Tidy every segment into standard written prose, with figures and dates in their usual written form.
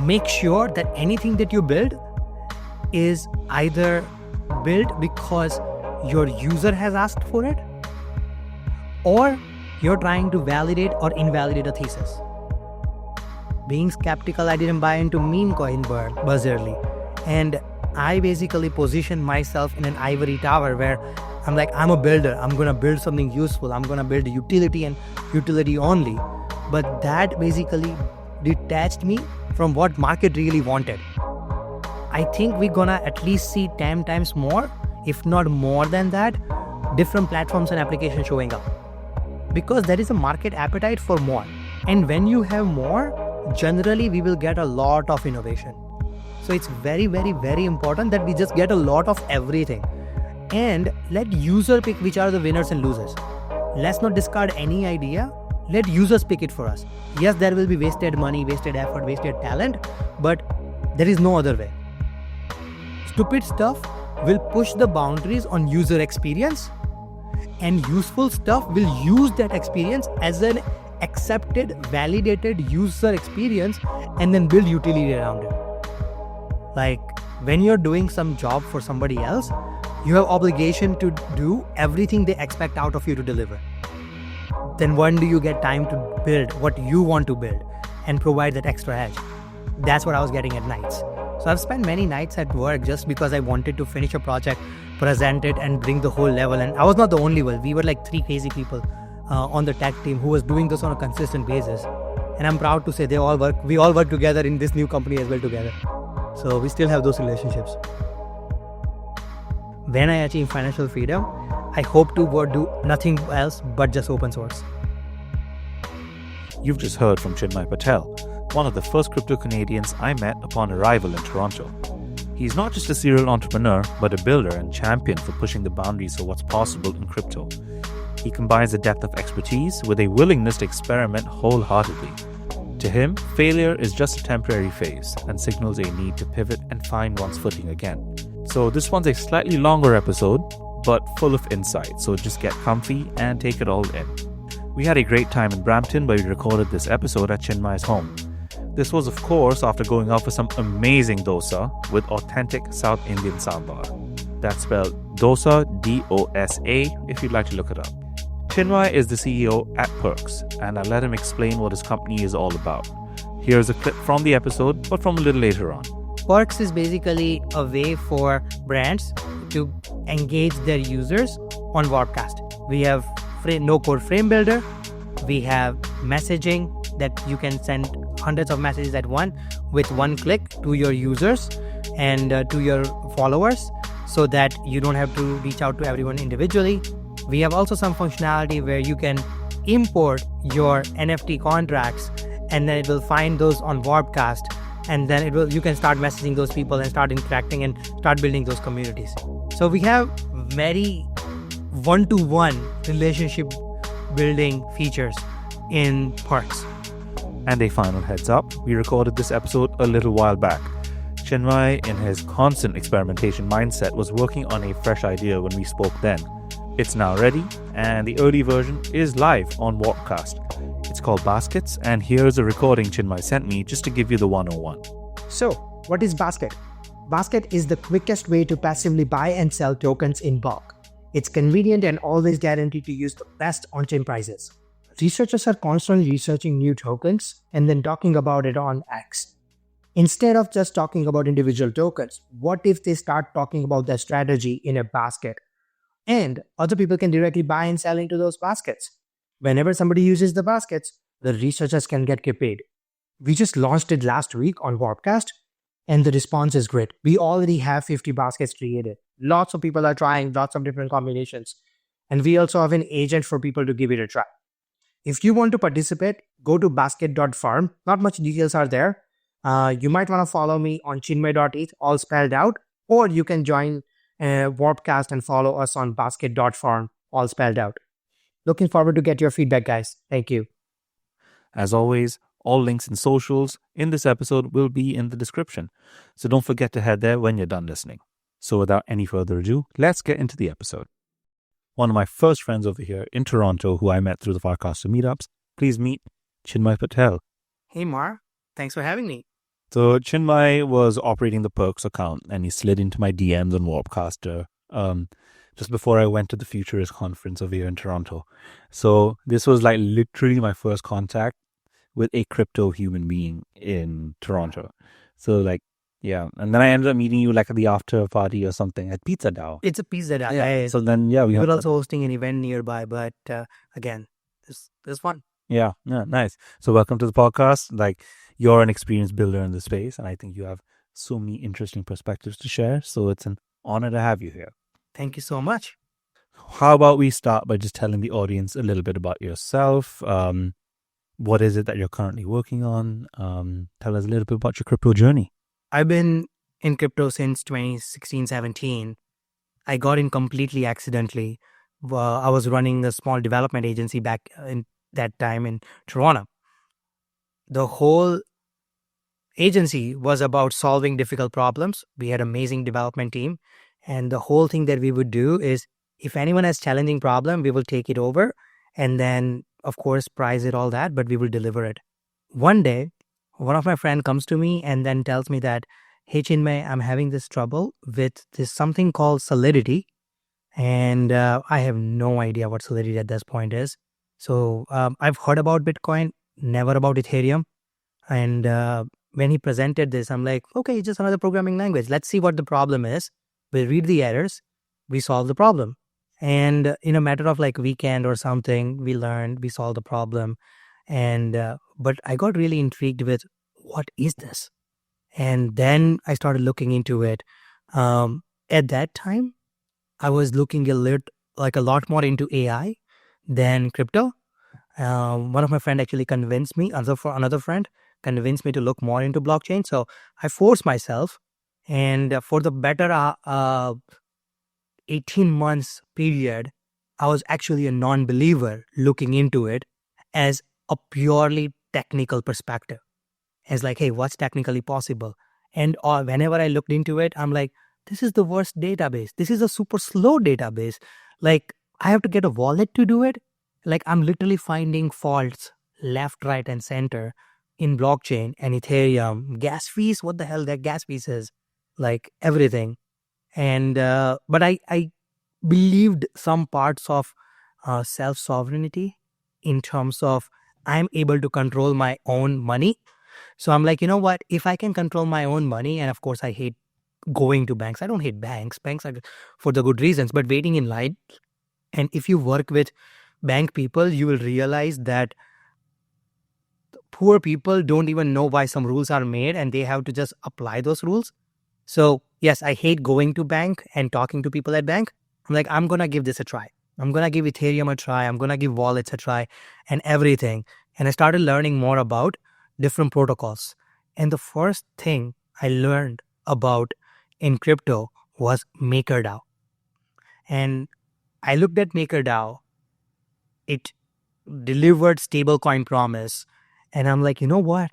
make sure that anything that you build is either built because your user has asked for it, or you're trying to validate or invalidate a thesis. Being skeptical, I didn't buy into meme coin buzz early. And I basically positioned myself in an ivory tower where I'm like, I'm a builder. I'm going to build something useful. I'm going to build utility and utility only. But that basically detached me from what market really wanted. I think we're going to at least see 10 times more, if not more than that, different platforms and applications showing up. Because there is a market appetite for more. And when you have more, generally we will get a lot of innovation. So it's very, very, very important that we just get a lot of everything. And let user pick which are the winners and losers. Let's not discard any idea. Let users pick it for us. Yes, there will be wasted money, wasted effort, wasted talent, but there is no other way. Stupid stuff will push the boundaries on user experience, and useful stuff will use that experience as an accepted, validated user experience and then build utility around it. Like when you're doing some job for somebody else, you have obligation to do everything they expect out of you to deliver. Then when do you get time to build what you want to build and provide that extra edge? That's what I was getting at nights. So I've spent many nights at work just because I wanted to finish a project, present it, and bring the whole level. And I was not the only one. We were like 3 crazy people on the tech team who was doing this on a consistent basis. And I'm proud to say we all work together in this new company as well together. So we still have those relationships. When I achieve financial freedom, I hope to do nothing else but just open source. You've just heard from Chinmay Patel, one of the first crypto Canadians I met upon arrival in Toronto. He's not just a serial entrepreneur, but a builder and champion for pushing the boundaries for what's possible in crypto. He combines a depth of expertise with a willingness to experiment wholeheartedly. To him, failure is just a temporary phase and signals a need to pivot and find one's footing again. So this one's a slightly longer episode, but full of insight, so just get comfy and take it all in. We had a great time in Brampton, where we recorded this episode at Chinmay's home. This was, of course, after going out for some amazing dosa with authentic South Indian sambar. That's spelled dosa, D-O-S-A, if you'd like to look it up. Chinmay is the CEO at PERCs, and I'll let him explain what his company is all about. Here's a clip from the episode, but from a little later on. PERCs is basically a way for brands to engage their users on Farcaster. We have no-code frame builder. We have messaging that you can send hundreds of messages at once with one click to your users and to your followers, so that you don't have to reach out to everyone individually. We have also some functionality where you can import your NFT contracts, and then it will find those on Warpcast, and then you can start messaging those people and start interacting and start building those communities. So we have very one-to-one relationship building features in PERCs. And a final heads up, we recorded this episode a little while back. Chinmay, in his constant experimentation mindset, was working on a fresh idea when we spoke then. It's now ready, and the early version is live on Warpcast. It's called Baskets, and here's a recording Chinmay sent me just to give you the 101. So, what is Basket? Basket is the quickest way to passively buy and sell tokens in bulk. It's convenient and always guaranteed to use the best on-chain prices. Researchers are constantly researching new tokens and then talking about it on X. Instead of just talking about individual tokens, what if they start talking about their strategy in a basket? And other people can directly buy and sell into those baskets. Whenever somebody uses the baskets, the researchers can get paid. We just launched it last week on Warpcast, and the response is great. We already have 50 baskets created. Lots of people are trying lots of different combinations. And we also have an agent for people to give it a try. If you want to participate, go to basket.farm. Not much details are there. You might want to follow me on chinmay.eth, all spelled out, or you can join Warpcast and follow us on basket.farm, all spelled out. Looking forward to get your feedback, guys. Thank you. As always, all links and socials in this episode will be in the description, so don't forget to head there when you're done listening. So without any further ado, let's get into the episode. One of my first friends over here in Toronto, who I met through the Farcaster meetups, please meet Chinmay Patel. Hey Mar, thanks for having me. So Chinmay was operating the PERCs account and he slid into my DMs on Farcaster just before I went to the Futurist conference over here in Toronto. So this was like literally my first contact with a crypto human being in Toronto. So like, yeah. And then I ended up meeting you like at the after party or something at Pizza DAO. It's a Pizza DAO. Yeah. So then, yeah, we're also hosting an event nearby, but again, this is fun. Yeah, nice. So welcome to the podcast. Like, you're an experienced builder in the space, and I think you have so many interesting perspectives to share. So it's an honor to have you here. Thank you so much. How about we start by just telling the audience a little bit about yourself? What is it that you're currently working on? Tell us a little bit about your crypto journey. I've been in crypto since 2016-17. I got in completely accidentally. I was running a small development agency back in that time in Toronto. The whole agency was about solving difficult problems. We had an amazing development team. And the whole thing that we would do is if anyone has challenging problem, we will take it over and then, of course, price it, all that, but we will deliver it. One day, one of my friends comes to me and then tells me that, hey, Chinmay, I'm having this trouble with this something called Solidity. And I have no idea what Solidity at this point is. So I've heard about Bitcoin, never about Ethereum. And when he presented this, I'm like, okay, just another programming language. Let's see what the problem is. We read the errors, we solve the problem. And in a matter of like weekend or something, we learned, we solved the problem. And but I got really intrigued with what is this? And then I started looking into it. At that time, I was looking a lot more into AI than crypto. One of my friends actually convinced me, another friend convinced me to look more into blockchain. So I forced myself, and for the better 18 months period, I was actually a non-believer looking into it as a purely technical perspective. As like, hey, what's technically possible? And whenever I looked into it, I'm like, this is the worst database. This is a super slow database. Like, I have to get a wallet to do it. Like, I'm literally finding faults left, right, and center in blockchain and Ethereum. Gas fees, what the hell that gas fees is? Like, everything. And but I believed some parts of self-sovereignty in terms of I'm able to control my own money. So I'm like, you know what? If I can control my own money, and of course I hate going to banks. I don't hate banks. Banks are for the good reasons, but waiting in line. And if you work with bank people, you will realize that poor people don't even know why some rules are made and they have to just apply those rules. So yes, I hate going to bank and talking to people at bank. I'm like, I'm going to give this a try. I'm going to give Ethereum a try. I'm going to give wallets a try and everything. And I started learning more about different protocols. And the first thing I learned about in crypto was MakerDAO. And I looked at MakerDAO. It delivered stablecoin promise. And I'm like, you know what?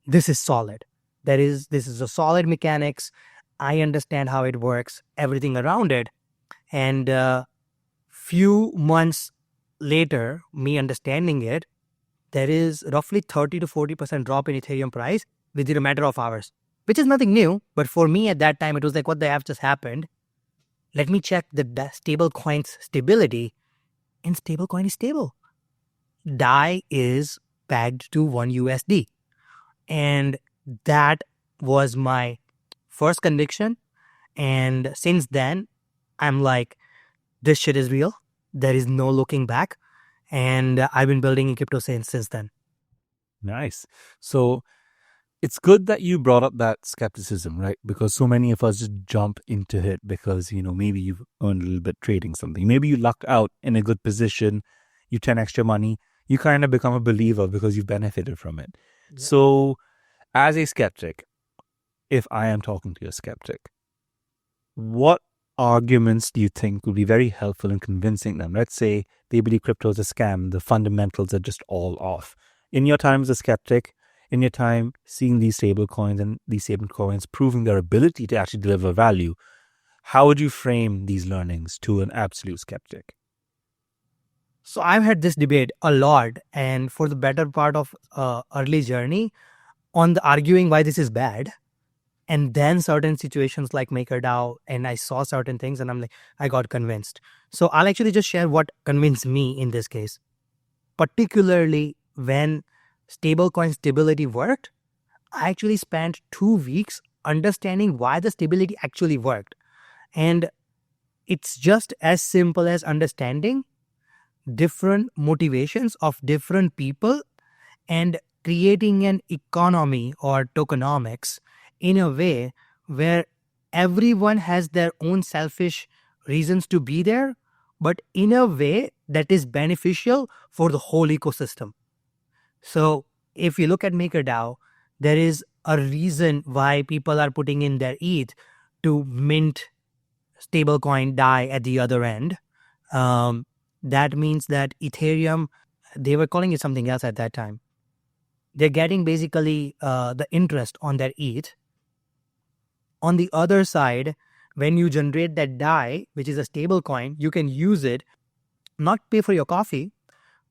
This is solid. This is a solid mechanics. I understand how it works, everything around it. And few months later, me understanding it, there is roughly 30 to 40% drop in Ethereum price within a matter of hours, which is nothing new. But for me at that time, it was like, what the F just happened? Let me check the stablecoin's stability. And stablecoin is stable. DAI is pegged to 1 USD. And that was my first conviction. And since then, I'm like, this shit is real. There is no looking back. And I've been building in crypto since then. Nice. So it's good that you brought up that skepticism, right? Because so many of us just jump into it because, maybe you've earned a little bit trading something. Maybe you lucked out in a good position. You 10 extra money. You kind of become a believer because you've benefited from it. Yeah. So as a skeptic, if I am talking to a skeptic, what arguments do you think would be very helpful in convincing them? Let's say they believe crypto is a scam. The fundamentals are just all off. In your time as a skeptic, in your time seeing these stable coins and these stable coins proving their ability to actually deliver value, how would you frame these learnings to an absolute skeptic? So I've had this debate a lot, and for the better part of early journey, on the arguing why this is bad. And then certain situations like MakerDAO, and I saw certain things and I'm like, I got convinced. So I'll actually just share what convinced me in this case, particularly when stablecoin stability worked. I actually spent 2 weeks understanding why the stability actually worked. And it's just as simple as understanding different motivations of different people and creating an economy or tokenomics in a way where everyone has their own selfish reasons to be there, but in a way that is beneficial for the whole ecosystem. So if you look at MakerDAO, there is a reason why people are putting in their ETH to mint stablecoin DAI at the other end. That means that Ethereum, they were calling it something else at that time. They're getting basically the interest on their ETH. On the other side, when you generate that DAI, which is a stable coin, you can use it not pay for your coffee,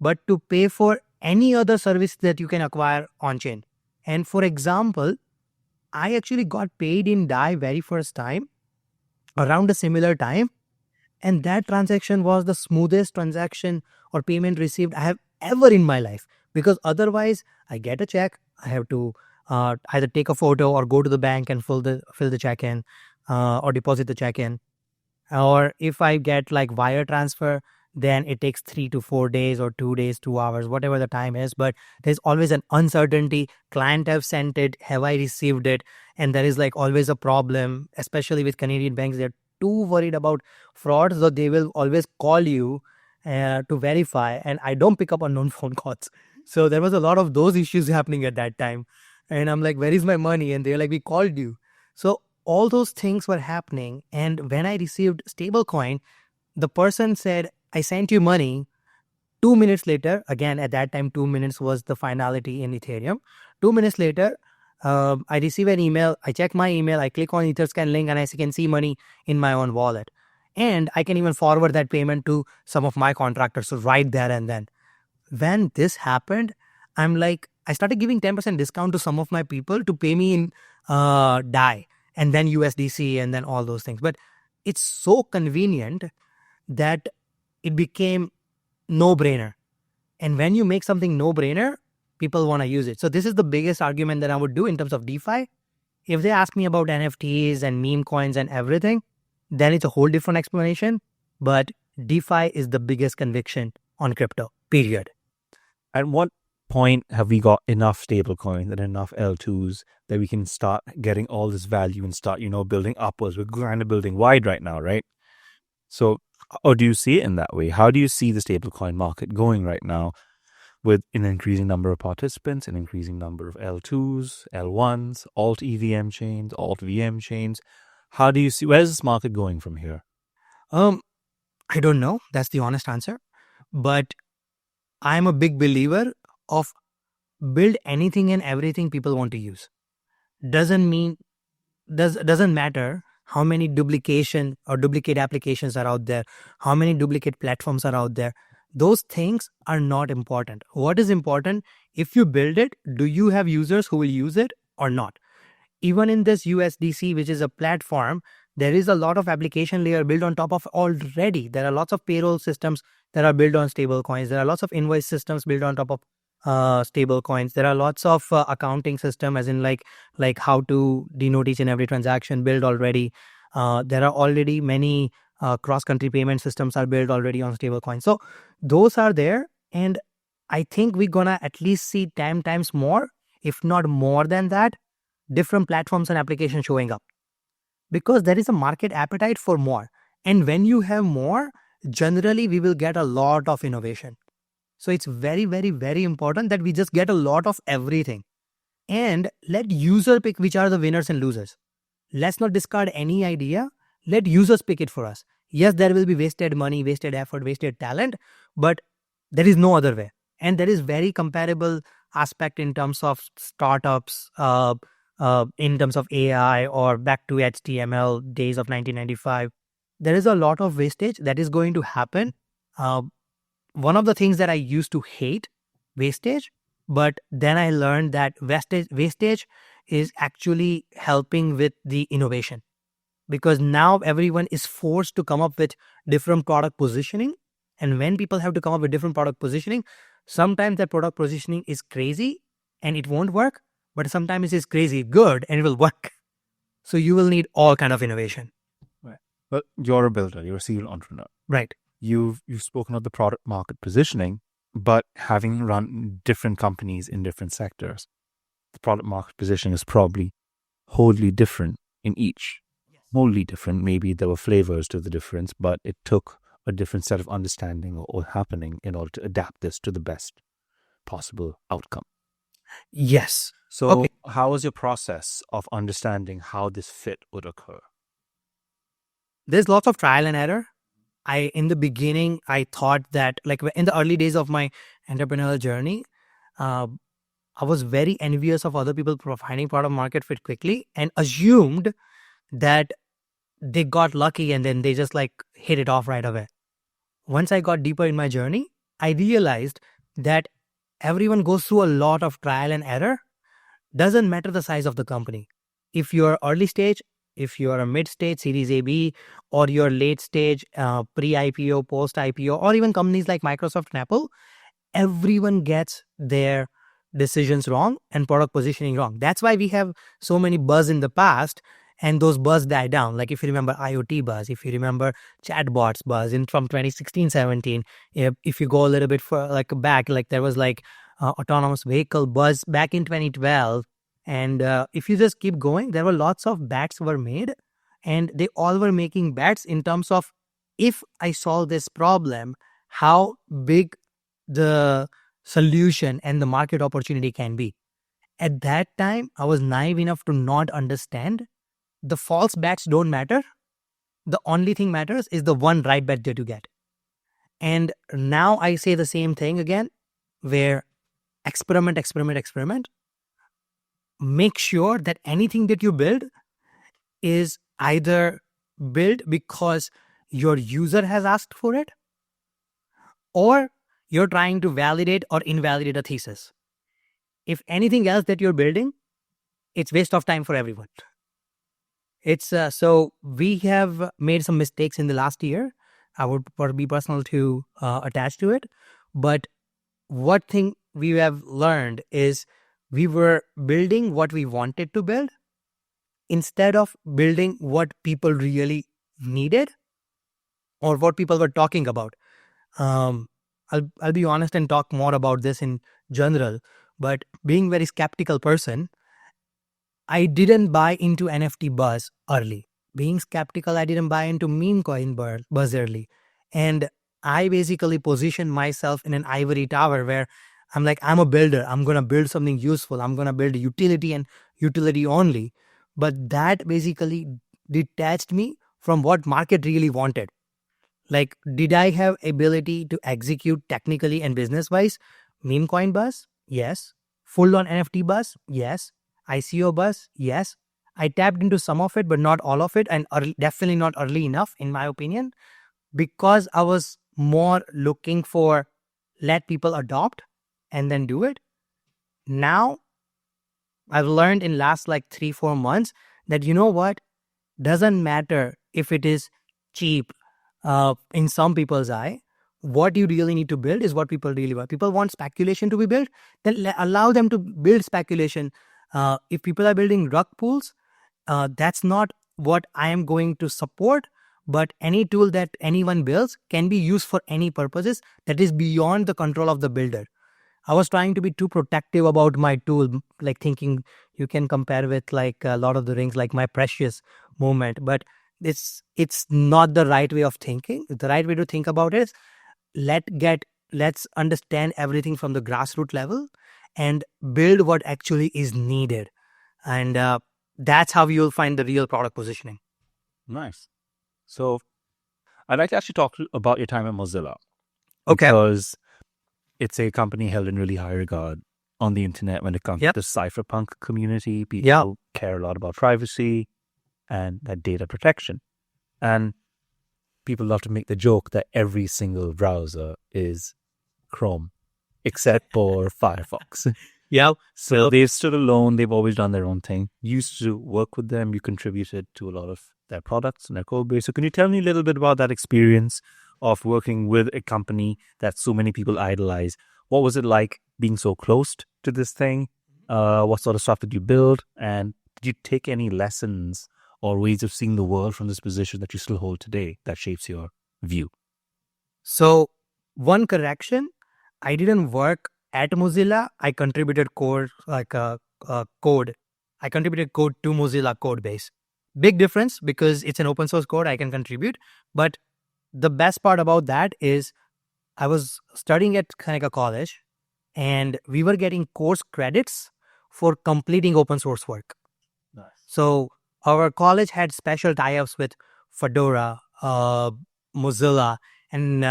but to pay for any other service that you can acquire on chain. And for example, I actually got paid in DAI very first time around a similar time. And that transaction was the smoothest transaction or payment received I have ever in my life. Because otherwise, I get a check, I have to either take a photo or go to the bank and fill the check in or deposit the check in. Or if I get like wire transfer, then it takes 3 to 4 days or 2 days, 2 hours, whatever the time is. But there's always an uncertainty. Client have sent it, have I received it? And there is like always a problem, especially with Canadian banks. They're too worried about fraud, so they will always call you to verify. And I don't pick up unknown phone calls. So there was a lot of those issues happening at that time. And I'm like, where is my money? And they're like, we called you. So all those things were happening. And when I received stablecoin, the person said, I sent you money. 2 minutes later, again, at that time, 2 minutes was the finality in Ethereum. 2 minutes later, I receive an email. I check my email. I click on Etherscan link and I can see money in my own wallet. And I can even forward that payment to some of my contractors. So right there and then. When this happened, I'm like, I started giving 10% discount to some of my people to pay me in DAI and then USDC and then all those things. But it's so convenient that it became no-brainer. And when you make something no-brainer, people want to use it. So this is the biggest argument that I would do in terms of DeFi. If they ask me about NFTs and meme coins and everything, then it's a whole different explanation. But DeFi is the biggest conviction on crypto, period. At what point have we got enough stablecoins and enough L2s that we can start getting all this value and start, building upwards? We're kind of building wide right now, right? So, or do you see it in that way? How do you see the stablecoin market going right now with an increasing number of participants, an increasing number of L2s, L1s, alt EVM chains, alt VM chains? How do you see, where's this market going from here? I don't know. That's the honest answer. But I'm a big believer of build anything and everything people want to use. Doesn't matter how many duplication or duplicate applications are out there, how many duplicate platforms are out there. Those things are not important. What is important, if you build it, do you have users who will use it or not? Even in this USDC, which is a platform, there is a lot of application layer built on top of already. There are lots of payroll systems that are built on stable coins. There are lots of invoice systems built on top of stable coins. There are lots of accounting system, as in like how to denote each and every transaction built already. There are already many cross-country payment systems are built already on stable coins. So those are there. And I think we're gonna at least see 10 times more, if not more than that, different platforms and applications showing up. Because there is a market appetite for more. And when you have more, generally we will get a lot of innovation. So it's very, very, very important that we just get a lot of everything. And let user pick which are the winners and losers. Let's not discard any idea. Let users pick it for us. Yes, there will be wasted money, wasted effort, wasted talent, but there is no other way. And there is very comparable aspect in terms of startups, in terms of AI or back to HTML days of 1995. There is a lot of wastage that is going to happen. One of the things that I used to hate wastage, But then I learned that wastage is actually helping with the innovation, because now everyone is forced to come up with different product positioning. And when people have to come up with different product positioning, sometimes that product positioning is crazy and it won't work, but sometimes it's crazy good and it will work. So you will need all kind of innovation. Right. Well, you're a builder, you're a serial entrepreneur. Right. You've spoken of the product market positioning, but having run different companies in different sectors, the product market positioning is probably wholly different in each. Wholly different. Maybe there were flavors to the difference, but it took a different set of understanding or happening in order to adapt this to the best possible outcome. Yes. So how was your process of understanding how this fit would occur? There's lots of trial and error. In the beginning, I thought that, like, in the early days of my entrepreneurial journey, I was very envious of other people finding product market fit quickly and assumed that they got lucky and then they just like hit it off right away. Once I got deeper in my journey, I realized that everyone goes through a lot of trial and error. Doesn't matter the size of the company. If you're early stage, if you're a mid stage, Series A, B, or you're late stage, pre-IPO, post-IPO, or even companies like Microsoft and Apple, everyone gets their decisions wrong and product positioning wrong. That's why we have so many buzz in the past, and those buzz die down. Like if you remember IoT buzz, if you remember chatbots buzz from 2016-17, if you go a little bit back, like there was like autonomous vehicle buzz back in 2012. And if you just keep going, there were lots of bets were made, and they all were making bets in terms of, if I solve this problem, how big the solution and the market opportunity can be. At that time, I was naive enough to not understand the false bets don't matter. The only thing matters is the one right bet that you get. And now I say the same thing again, where experiment. Make sure that anything that you build is either built because your user has asked for it, or you're trying to validate or invalidate a thesis. If anything else that you're building, it's waste of time for everyone. It's so we have made some mistakes in the last year. I would be personal to attach to it. But what thing we have learned is we were building what we wanted to build instead of building what people really needed or what people were talking about. I'll be honest and talk more about this in general, but being very skeptical person, I didn't buy into NFT buzz early. Being skeptical, I didn't buy into meme coin buzz early. And I basically positioned myself in an ivory tower where I'm like, I'm a builder. I'm going to build something useful. I'm going to build utility and utility only. But that basically detached me from what market really wanted. Like, did I have ability to execute technically and business-wise? Meme coin buzz? Yes. Full-on NFT buzz? Yes. ICO buzz? Yes. I tapped into some of it, but not all of it, and definitely not early enough, in my opinion, because I was more looking for let people adopt and then do it. Now, I've learned in last like 3-4 months that, you know what, doesn't matter if it is cheap in some people's eye. What you really need to build is what people really want. People want speculation to be built, then allow them to build speculation. If people are building rug pools, that's not what I am going to support. But any tool that anyone builds can be used for any purposes that is beyond the control of the builder. I was trying to be too protective about my tool, like thinking you can compare with like a Lord of the Rings, like my precious moment. But it's not the right way of thinking. The right way to think about it is let's understand everything from the grassroots level and build what actually is needed. And that's how you'll find the real product positioning. Nice. So I'd like to actually talk about your time at Mozilla. Okay. Because it's a company held in really high regard on the internet when it comes to the cypherpunk community. People care a lot about privacy and that data protection. And people love to make the joke that every single browser is Chrome, except for Firefox. Yeah. So they've stood alone. They've always done their own thing. You used to work with them. You contributed to a lot of their products and their code base. So can you tell me a little bit about that experience of working with a company that so many people idolize? What was it like being so close to this thing? What sort of stuff did you build? And did you take any lessons or ways of seeing the world from this position that you still hold today that shapes your view? So one correction, I didn't work at Mozilla. I contributed code, code. I contributed code to Mozilla code base. Big difference because it's an open source code I can contribute. But the best part about that is I was studying at Kaneka College and we were getting course credits for completing open source work. Nice. So our college had special tie-ups with Fedora, Mozilla, and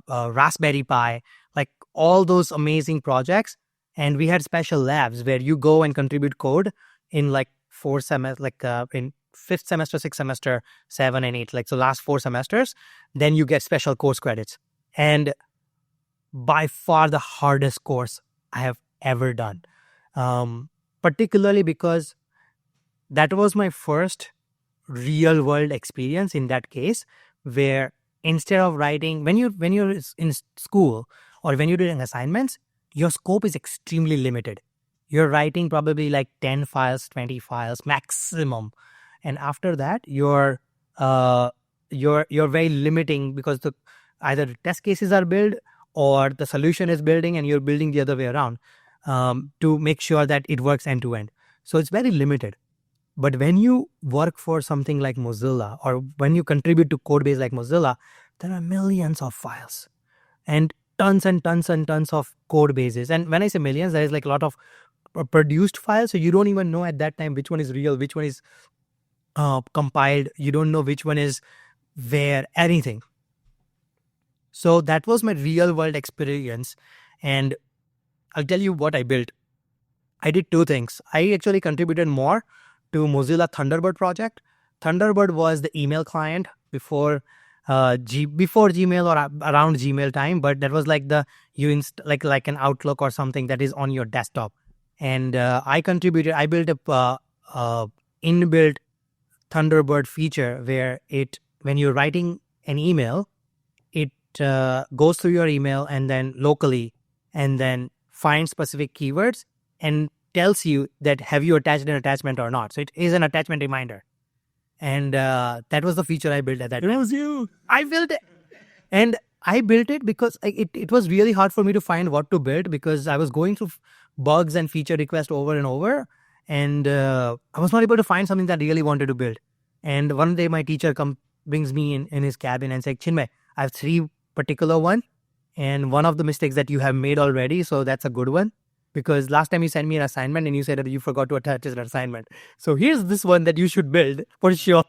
Raspberry Pi, like all those amazing projects. And we had special labs where you go and contribute code in like 4 semesters, in 5th semester, 6th semester, 7 and 8, like so last 4 semesters, then you get special course credits. And by far the hardest course I have ever done, particularly because that was my first real world experience in that case, where instead of writing, when you're in school or when you're doing assignments, your scope is extremely limited. You're writing probably like 10 files, 20 files maximum. And after that, you're very limiting because either the test cases are built or the solution is building and you're building the other way around to make sure that it works end to end. So it's very limited. But when you work for something like Mozilla or when you contribute to code base like Mozilla, there are millions of files and tons and tons and tons of code bases. And when I say millions, there is like a lot of produced files. So you don't even know at that time which one is real, which one is compiled. You don't know which one is where, anything. So that was my real world experience. And I'll tell you what I built. I did 2 things. I actually contributed more to Mozilla Thunderbird project. Thunderbird was the email client before Gmail or around Gmail time, but that was like like an Outlook or something that is on your desktop. And I built a inbuilt Thunderbird feature where when you're writing an email, it goes through your email and then locally and then finds specific keywords and tells you that have you attached an attachment or not. So it is an attachment reminder. And that was the feature I built at that time. It was you. I built it. And I built it because it was really hard for me to find what to build because I was going through bugs and feature requests over and over. And I was not able to find something that I really wanted to build. And one day my teacher brings me in his cabin and says, Chinmay, I have 3 particular one. And one of the mistakes that you have made already. So that's a good one. Because last time you sent me an assignment and you said that you forgot to attach an assignment. So here's this one that you should build for sure.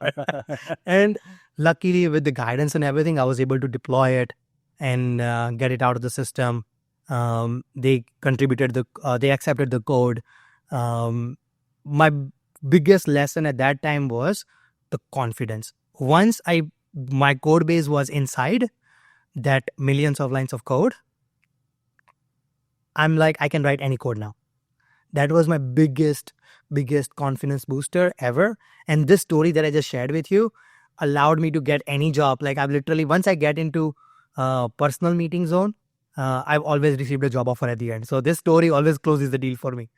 And luckily with the guidance and everything, I was able to deploy it and get it out of the system. They accepted the code. My biggest lesson at that time was the confidence. Once my code base was inside that millions of lines of code, I'm like, I can write any code now. That was my biggest confidence booster ever. And this story that I just shared with you allowed me to get any job. Like I've literally, once I get into personal meeting zone, I've always received a job offer at the end. So this story always closes the deal for me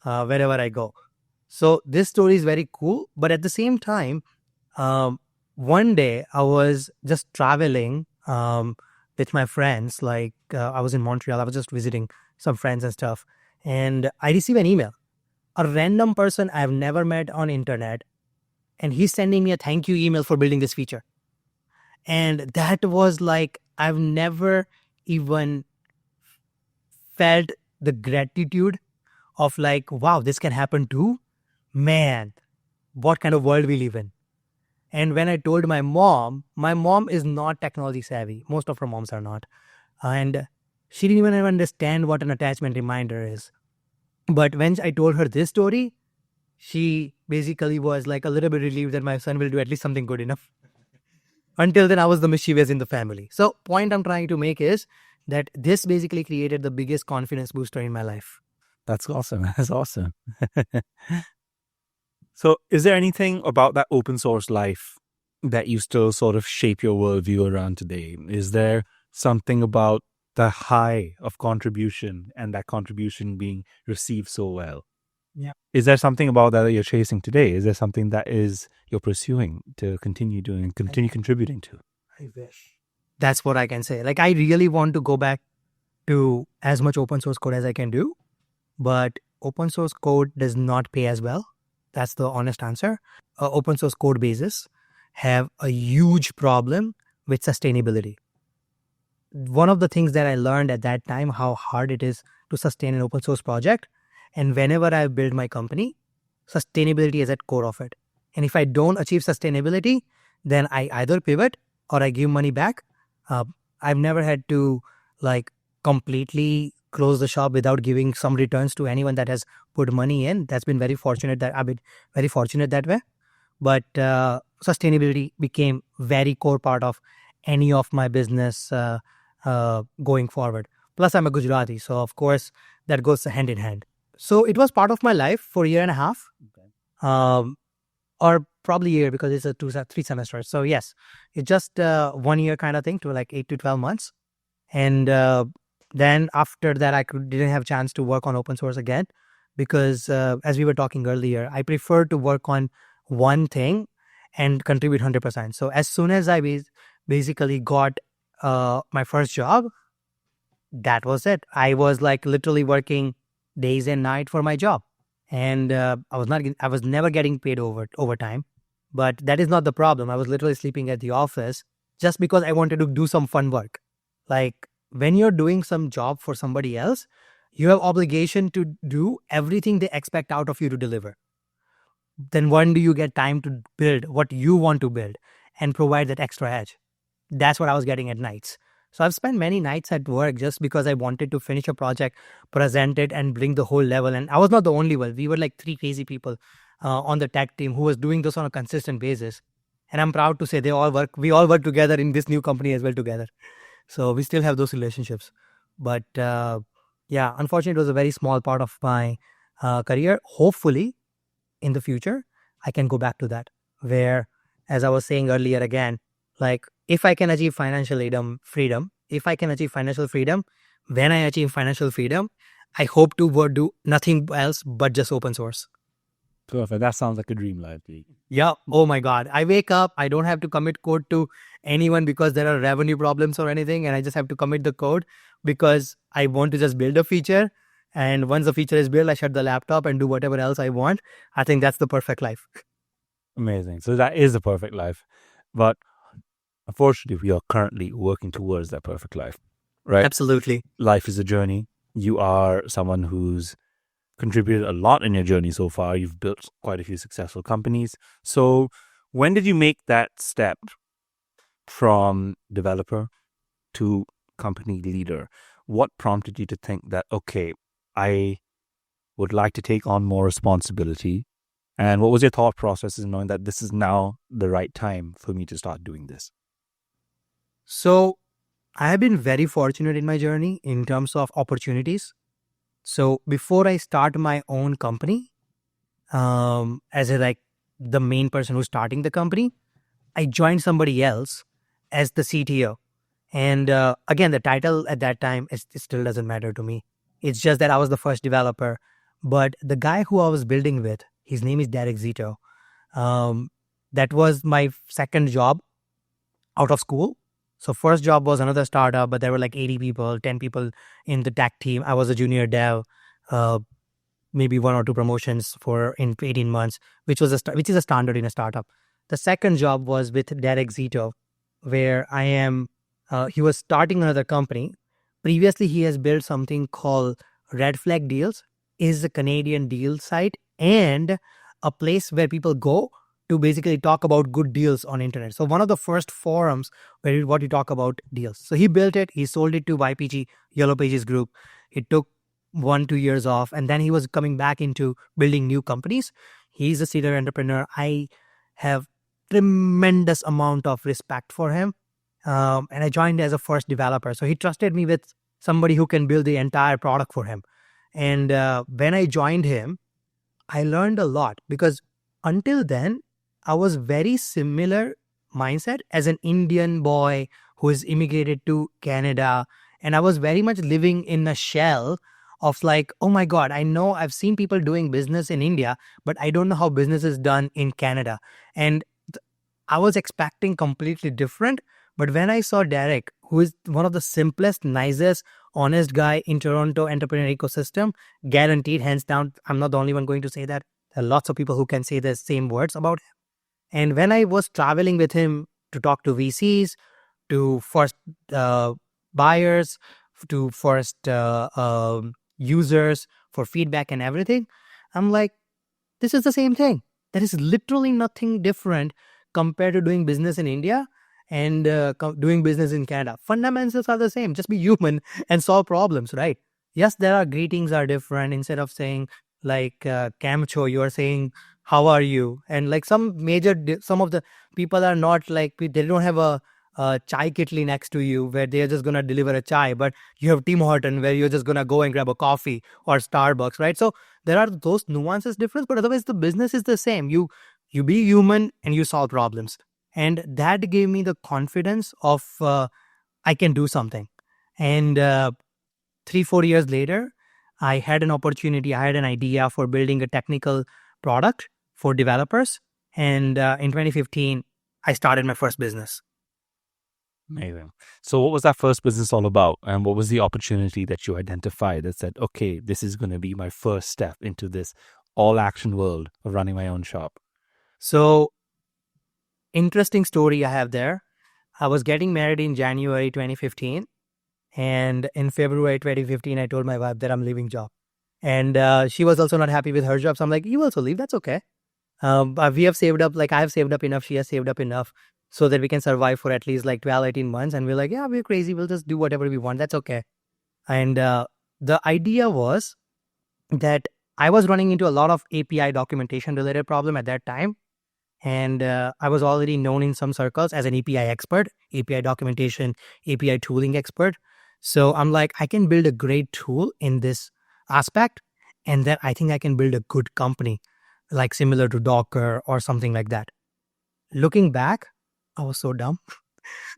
wherever I go. So this story is very cool. But at the same time, one day I was just traveling with my friends. Like I was in Montreal. I was just visiting some friends and stuff. And I received an email. A random person I've never met on internet. And he's sending me a thank you email for building this feature. And that was like, I've never even felt the gratitude of like, wow, this can happen too. Man, what kind of world we live in. And when I told my mom is not technology savvy. Most of her moms are not. And she didn't even understand what an attachment reminder is. But when I told her this story, she basically was like a little bit relieved that my son will do at least something good enough. Until then, I was the mischievous in the family. So point I'm trying to make is that this basically created the biggest confidence booster in my life. That's awesome. That's awesome. So is there anything about that open source life that you still sort of shape your worldview around today? Is there something about the high of contribution and that contribution being received so well? Yeah. Is there something about that you're chasing today? Is there something that you're pursuing to continue doing and continue contributing to? I wish. That's what I can say. Like, I really want to go back to as much open source code as I can do, but open source code does not pay as well. That's the honest answer. Open source code bases have a huge problem with sustainability. One of the things that I learned at that time, how hard it is to sustain an open source project. And whenever I build my company, sustainability is at core of it. And if I don't achieve sustainability, then I either pivot or I give money back. I've never had to completely close the shop without giving some returns to anyone that has put money in. That's been very fortunate that I've been very fortunate that way. But sustainability became very core part of any of my business going forward. Plus, I'm a Gujarati, so of course that goes hand in hand. So it was part of my life for a year and a half, or probably a year because it's a 3 semesters. So yes, it's just 1 year kind of thing to 8 to 12 months. And then after that, I didn't have a chance to work on open source again because as we were talking earlier, I prefer to work on one thing and contribute 100%. So as soon as I basically got my first job, that was it. I was literally working days and night for my job. And I was never getting paid overtime. But that is not the problem. I was literally sleeping at the office just because I wanted to do some fun work. When you're doing some job for somebody else, you have obligation to do everything they expect out of you to deliver. Then when do you get time to build what you want to build and provide that extra edge? That's what I was getting at nights. So I've spent many nights at work just because I wanted to finish a project, present it, and bring the whole level. And I was not the only one. We were 3 crazy people on the tech team who was doing this on a consistent basis. And I'm proud to say we all work together in this new company as well together. So we still have those relationships. But unfortunately, it was a very small part of my career. Hopefully, in the future, I can go back to that. Where, as I was saying earlier again, if I can achieve financial freedom, when I achieve financial freedom, I hope to do nothing else but just open source. Perfect. That sounds like a dream life. Yeah. Oh my God. I wake up, I don't have to commit code to anyone because there are revenue problems or anything. And I just have to commit the code because I want to just build a feature. And once the feature is built, I shut the laptop and do whatever else I want. I think that's the perfect life. Amazing. So that is the perfect life. But unfortunately, we are currently working towards that perfect life, right? Absolutely. Life is a journey. You are someone who's contributed a lot in your journey so far. You've built quite a few successful companies. So when did you make that step from developer to company leader? What prompted you to think that, okay, I would like to take on more responsibility? And what was your thought process in knowing that this is now the right time for me to start doing this? So I have been very fortunate in my journey in terms of opportunities. So before I start my own company, as the main person who's starting the company, I joined somebody else as the CTO. And again, the title at that time, it still doesn't matter to me. It's just that I was the first developer. But the guy who I was building with, his name is Derek Zito. That was my second job out of school. So first job was another startup, but there were 80 people, 10 people in the tech team. I was a junior dev, maybe 1 or 2 promotions in 18 months, which is a standard in a startup. The second job was with Derek Zito, where I am. He was starting another company. Previously, he has built something called Red Flag Deals, is a Canadian deal site and a place where people go to basically talk about good deals on internet. So one of the first forums where you talk about deals. So he built it, he sold it to YPG, Yellow Pages Group. It took 1-2 years off, and then he was coming back into building new companies. He's a serial entrepreneur. I have tremendous amount of respect for him. and I joined as a first developer. So he trusted me with somebody who can build the entire product for him. And when I joined him, I learned a lot because until then, I was very similar mindset as an Indian boy who is immigrated to Canada. And I was very much living in a shell of like, oh my God, I know I've seen people doing business in India, but I don't know how business is done in Canada. And I was expecting completely different. But when I saw Derek, who is one of the simplest, nicest, honest guy in Toronto entrepreneur ecosystem, guaranteed, hands down, I'm not the only one going to say that. There are lots of people who can say the same words about him. And when I was traveling with him to talk to VCs, to first buyers, to first users for feedback and everything, I'm like, this is the same thing. There is literally nothing different compared to doing business in India and doing business in Canada. Fundamentals are the same. Just be human and solve problems, right? Yes, there are greetings are different. Instead of saying like "Kamcho," you are saying "How are you?" And like some of the people are not like they don't have a chai kitli next to you where they are just gonna deliver a chai, but you have Tim Horton where you're just gonna go and grab a coffee or Starbucks, right? So there are those nuances difference, but otherwise the business is the same. You be human and you solve problems. And that gave me the confidence of I can do something. And 3-4 years later, I had an opportunity, I had an idea for building a technical product for developers. And in 2015, I started my first business. Amazing. So what was that first business all about? And what was the opportunity that you identified that said, okay, this is going to be my first step into this all action world of running my own shop? So interesting story I have there. I was getting married in January 2015. And in February 2015, I told my wife that I'm leaving job. And she was also not happy with her job. So I'm like, you also leave. That's okay. But we have saved up, like I have saved up enough. She has saved up enough so that we can survive for at least like 12, 18 months. And we're like, yeah, we're crazy. We'll just do whatever we want. That's okay. And the idea was that I was running into a lot of API documentation related problem at that time. And I was already known in some circles as an API expert, API documentation, API tooling expert. So I'm like, I can build a great tool in this aspect. And then I think I can build a good company, like similar to Docker or something like that. Looking back, I was so dumb.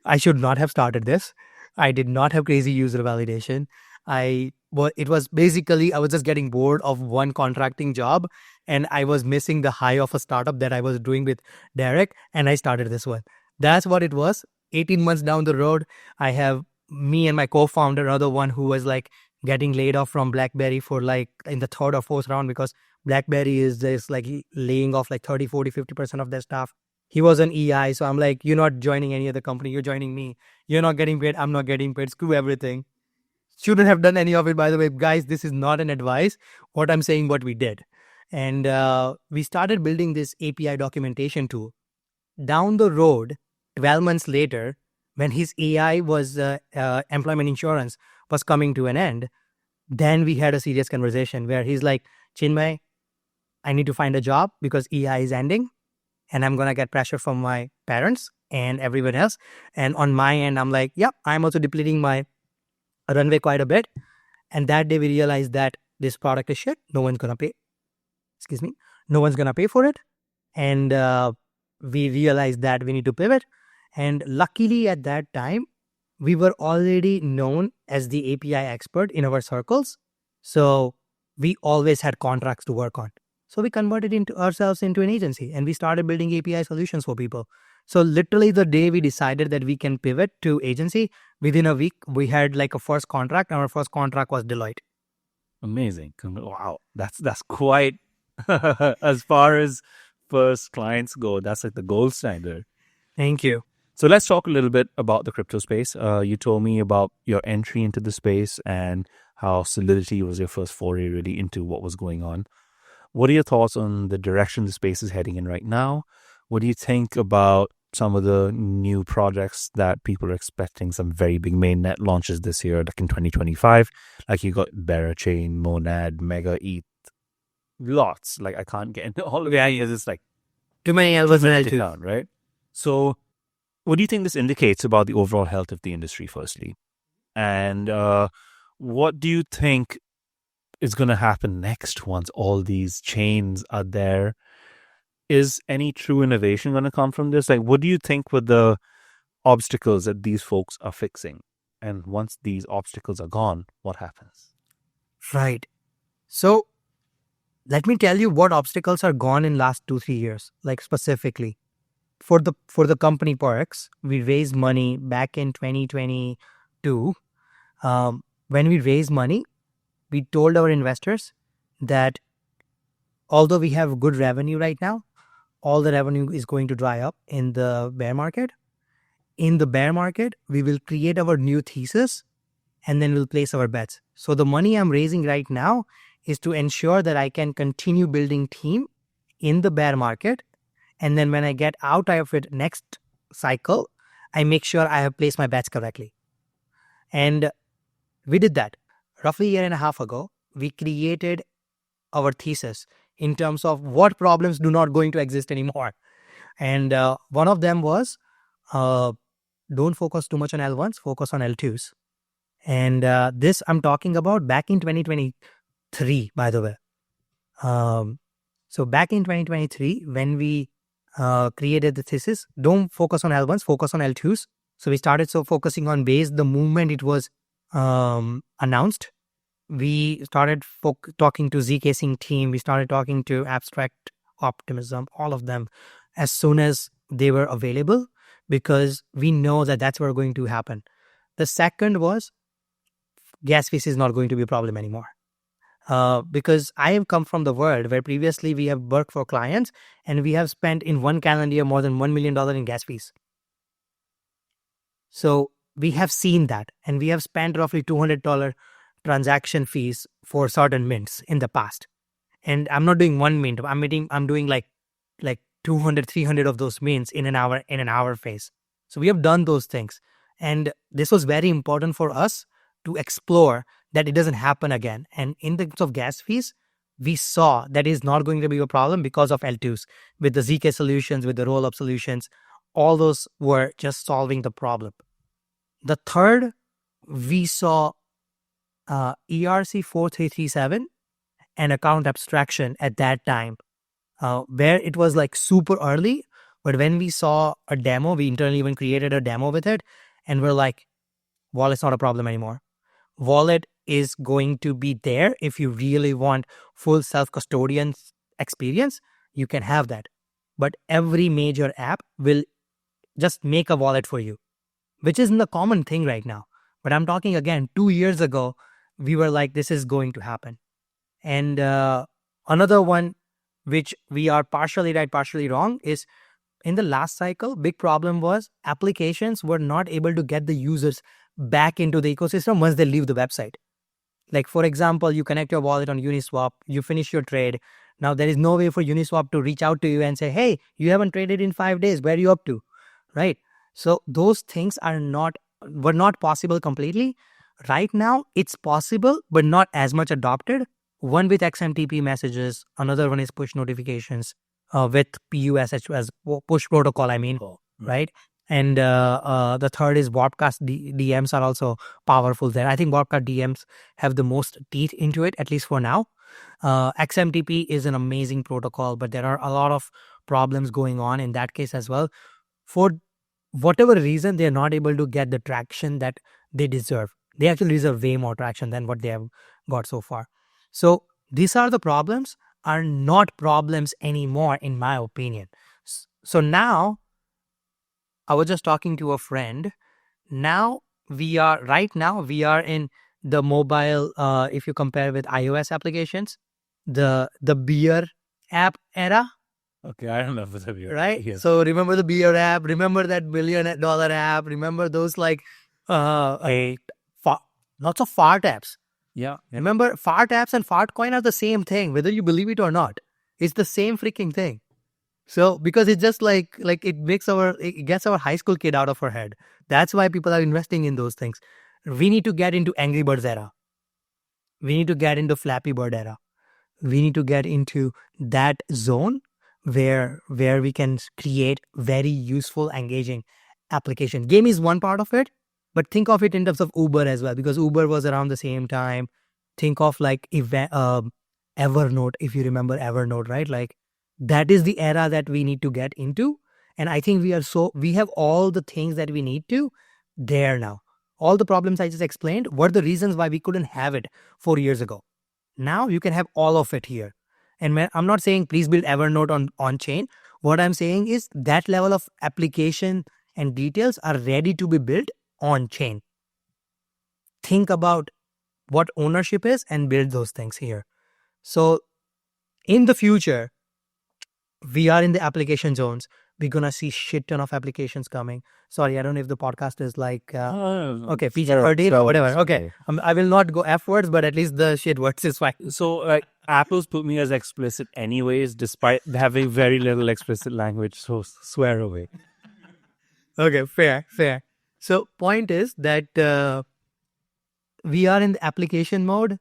I should not have started this. I did not have crazy user validation. It was basically, I was just getting bored of one contracting job and I was missing the high of a startup that I was doing with Derek, and I started this one. That's what it was. 18 months down the road, I have me and my co-founder, another one who was like getting laid off from BlackBerry for like in the third or fourth round because BlackBerry is just like laying off like 30, 40, 50% of their staff. He was an EI. So I'm like, you're not joining any other company. You're joining me. You're not getting paid. I'm not getting paid. Screw everything. Shouldn't have done any of it, by the way. Guys, this is not an advice. What I'm saying, what we did. And we started building this API documentation tool. Down the road, 12 months later, when his AI was employment insurance was coming to an end, then we had a serious conversation where he's like, Chinmay, I need to find a job because EI is ending and I'm going to get pressure from my parents and everyone else. And on my end, I'm like, yep, I'm also depleting my runway quite a bit. And that day we realized that this product is shit. No one's going to pay. No one's going to pay for it. And we realized that we need to pivot. And luckily at that time, we were already known as the API expert in our circles. So we always had contracts to work on. So we converted ourselves into an agency and we started building API solutions for people. So literally the day we decided that we can pivot to agency, within a week, we had like a first contract. And our first contract was Deloitte. Amazing. Wow. That's quite, as far as first clients go, that's like the gold standard. Thank you. So let's talk a little bit about the crypto space. You told me about your entry into the space and how Solidity was your first foray really into what was going on. What are your thoughts on the direction the space is heading in right now? What do you think about some of the new projects that people are expecting, some very big mainnet launches this year, like in 2025? Like you got Berachain, Monad, Mega ETH, lots. Like I can't get into all of it. Yeah, it's like too many elbows in down, right? So what do you think this indicates about the overall health of the industry, firstly? And what do you think is going to happen next once all these chains are there? Is any true innovation going to come from this? Like, what do you think were the obstacles that these folks are fixing? And once these obstacles are gone, what happens? Right. So let me tell you what obstacles are gone in last 2-3 years, like specifically. For the company PERCs, we raised money back in 2022. When we raised money, we told our investors that although we have good revenue right now, all the revenue is going to dry up in the bear market. In the bear market, we will create our new thesis and then we'll place our bets. So the money I'm raising right now is to ensure that I can continue building team in the bear market. And then when I get out of it next cycle, I make sure I have placed my bets correctly. And we did that. Roughly a year and a half ago, we created our thesis in terms of what problems do not going to exist anymore. And one of them was don't focus too much on L1s, focus on L2s. And this I'm talking about back in 2023, by the way. So back in 2023, when we created the thesis, don't focus on L1s, focus on L2s. So we started focusing on base the moment it was announced. We started talking to zcasing team. We started talking to abstract optimism, all of them, as soon as they were available, because we know that that's what's going to happen. The second was gas fees is not going to be a problem anymore. Because I have come from the world where previously we have worked for clients and we have spent in one calendar year more than $1 million in gas fees. So we have seen that, and we have spent roughly $200 transaction fees for certain mints in the past. And I'm not doing one mint. I'm doing like 200, 300 of those mints in an hour phase. So we have done those things. And this was very important for us to explore that it doesn't happen again. And in terms of gas fees, we saw that is not going to be a problem because of L2s. With the ZK solutions, with the roll-up solutions, all those were just solving the problem. The third, we saw ERC 4337 and account abstraction at that time, where it was like super early. But when we saw a demo, we internally even created a demo with it, and we're like, wallet's not a problem anymore. Wallet is going to be there. If you really want full self-custodian experience, you can have that. But every major app will just make a wallet for you, which isn't a common thing right now. But I'm talking again, 2 years ago, we were like, this is going to happen. And another one, which we are partially right, partially wrong, is in the last cycle, big problem was applications were not able to get the users back into the ecosystem once they leave the website. Like, for example, you connect your wallet on Uniswap, you finish your trade. Now, there is no way for Uniswap to reach out to you and say, hey, you haven't traded in 5 days. Where are you up to? Right? So those things were not possible completely. Right now, it's possible, but not as much adopted. One with XMTP messages, another one is push notifications with PUS as push protocol, right? And the third is Warpcast DMs are also powerful there. I think Warpcast DMs have the most teeth into it, at least for now. XMTP is an amazing protocol, but there are a lot of problems going on in that case as well. For whatever reason, they're not able to get the traction that they deserve. They actually deserve way more traction than what they have got so far. So these are the problems, are not problems anymore, in my opinion. So now, I was just talking to a friend. Now we are in the mobile, if you compare with iOS applications, the beer app era. Okay, I remember the beer. Right? Yes. So remember the beer app, remember that $1 billion app, remember those like lots of fart apps. Yeah. Remember, fart apps and fartcoin are the same thing, whether you believe it or not. It's the same freaking thing. So because it's just like it gets our high school kid out of our head. That's why people are investing in those things. We need to get into Angry Birds era. We need to get into Flappy Bird era. We need to get into that zone where we can create very useful, engaging application. Game is one part of it, but think of it in terms of Uber as well, because Uber was around the same time. Think of like Evernote, if you remember Evernote, right? Like that is the era that we need to get into. And I think we have all the things that we need to there now. All the problems I just explained were the reasons why we couldn't have it 4 years ago. Now you can have all of it here. And I'm not saying please build Evernote on chain. What I'm saying is that level of application and details are ready to be built on chain. Think about what ownership is and build those things here. So in the future, we are in the application zones. We're going to see shit ton of applications coming. Sorry, I don't know if the podcast is like, okay, PG-13 or whatever. Okay, I will not go F words, but at least the shit words is fine. So Apple's put me as explicit anyways, despite having very little explicit language. So swear away. Okay, fair. So point is that we are in the application mode.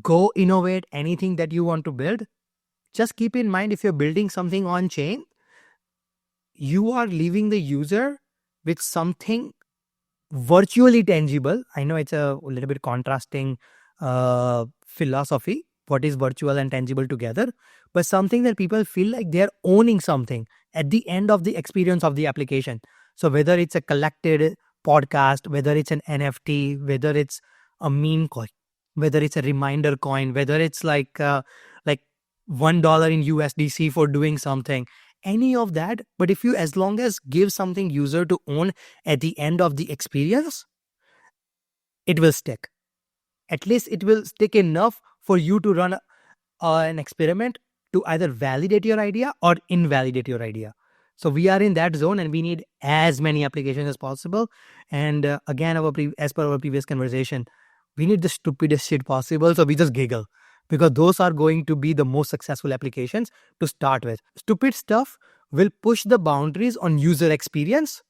Go innovate anything that you want to build. Just keep in mind, if you're building something on chain, you are leaving the user with something virtually tangible. I know it's a little bit contrasting philosophy, what is virtual and tangible together, but something that people feel like they're owning something at the end of the experience of the application. So whether it's a collected podcast, whether it's an NFT, whether it's a meme coin, whether it's a reminder coin, whether it's like $1 in USDC for doing something, any of that. But if you, as long as give something user to own at the end of the experience, it will stick. At least it will stick enough for you to run an experiment to either validate your idea or invalidate your idea. So we are in that zone and we need as many applications as possible. And again, as per our previous conversation, we need the stupidest shit possible. So we just giggle, because those are going to be the most successful applications to start with. Stupid stuff will push the boundaries on user experience,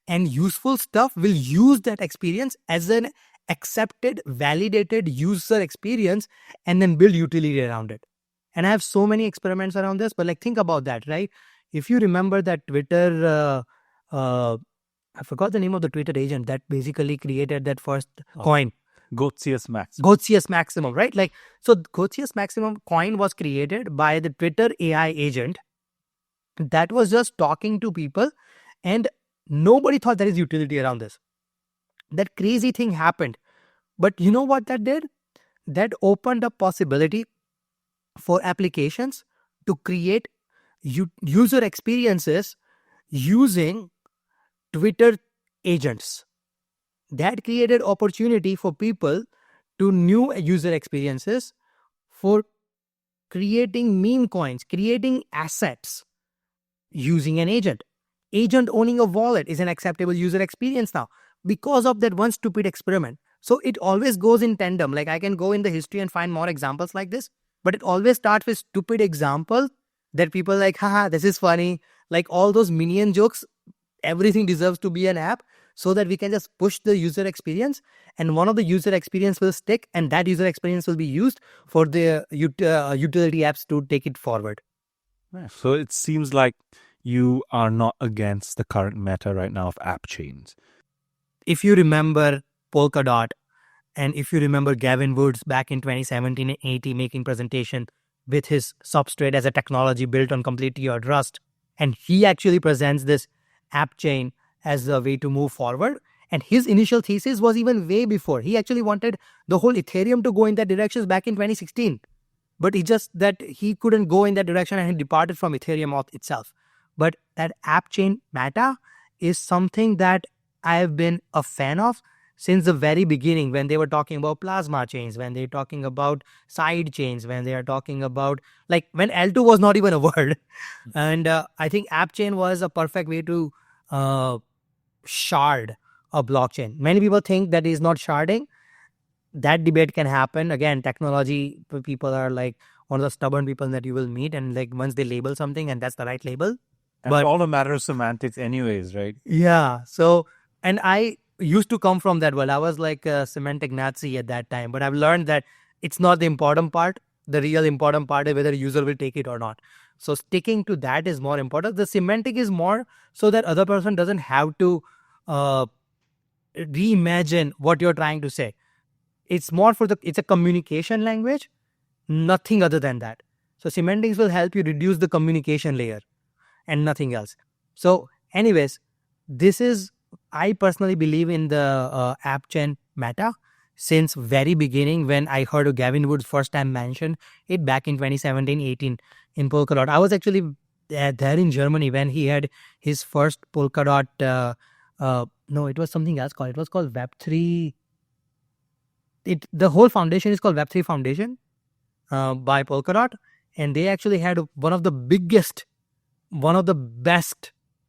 and useful stuff will use that experience as an accepted, validated user experience and then build utility around it. And I have so many experiments around this, but like think about that, right? If you remember that Twitter, I forgot the name of the Twitter agent that basically created that first coin. Gotius Max. Gotius Maximum, right? Like, so Gotius Maximum coin was created by the Twitter AI agent that was just talking to people, and nobody thought there is utility around this. That crazy thing happened. But you know what that did? That opened up possibility for applications to create user experiences using Twitter agents. That created opportunity for people to new user experiences for creating meme coins, creating assets using an agent. Agent owning a wallet is an acceptable user experience now because of that one stupid experiment. So it always goes in tandem. Like I can go in the history and find more examples like this, but it always starts with stupid example that people like, haha, this is funny. Like all those minion jokes, everything deserves to be an app, so that we can just push the user experience, and one of the user experience will stick, and that user experience will be used for the utility apps to take it forward. So it seems like you are not against the current meta right now of app chains. If you remember Polkadot, and if you remember Gavin Woods back in 2017 and 18 making presentation with his substrate as a technology built on complete tiered Rust, and he actually presents this app chain as a way to move forward. And his initial thesis was even way before. He actually wanted the whole Ethereum to go in that direction back in 2016. But he couldn't go in that direction and he departed from Ethereum itself. But that app chain meta is something that I have been a fan of since the very beginning, when they were talking about plasma chains, when they're talking about side chains, when they are talking about, like when L2 was not even a word. And I think app chain was a perfect way to shard a blockchain. Many people think that is not sharding. That debate can happen. Again, technology people are like one of the stubborn people that you will meet, and like once they label something and that's the right label. But all a matter of semantics anyways, right? Yeah. So, and I used to come from that world. I was like a semantic Nazi at that time, but I've learned that it's not the important part. The real important part is whether a user will take it or not. So sticking to that is more important. The semantic is more so that other person doesn't have to reimagine what you're trying to say. It's more it's a communication language, nothing other than that. So semantics will help you reduce the communication layer and nothing else. So anyways, I personally believe in the app chain meta since very beginning. When I heard of Gavin Wood's first time mention it back in 2017-18 in Polkadot, I was actually there in Germany when he had his first Polkadot. No, it was something else called. It was called Web3. The whole foundation is called Web3 Foundation by Polkadot, and they actually had one of the best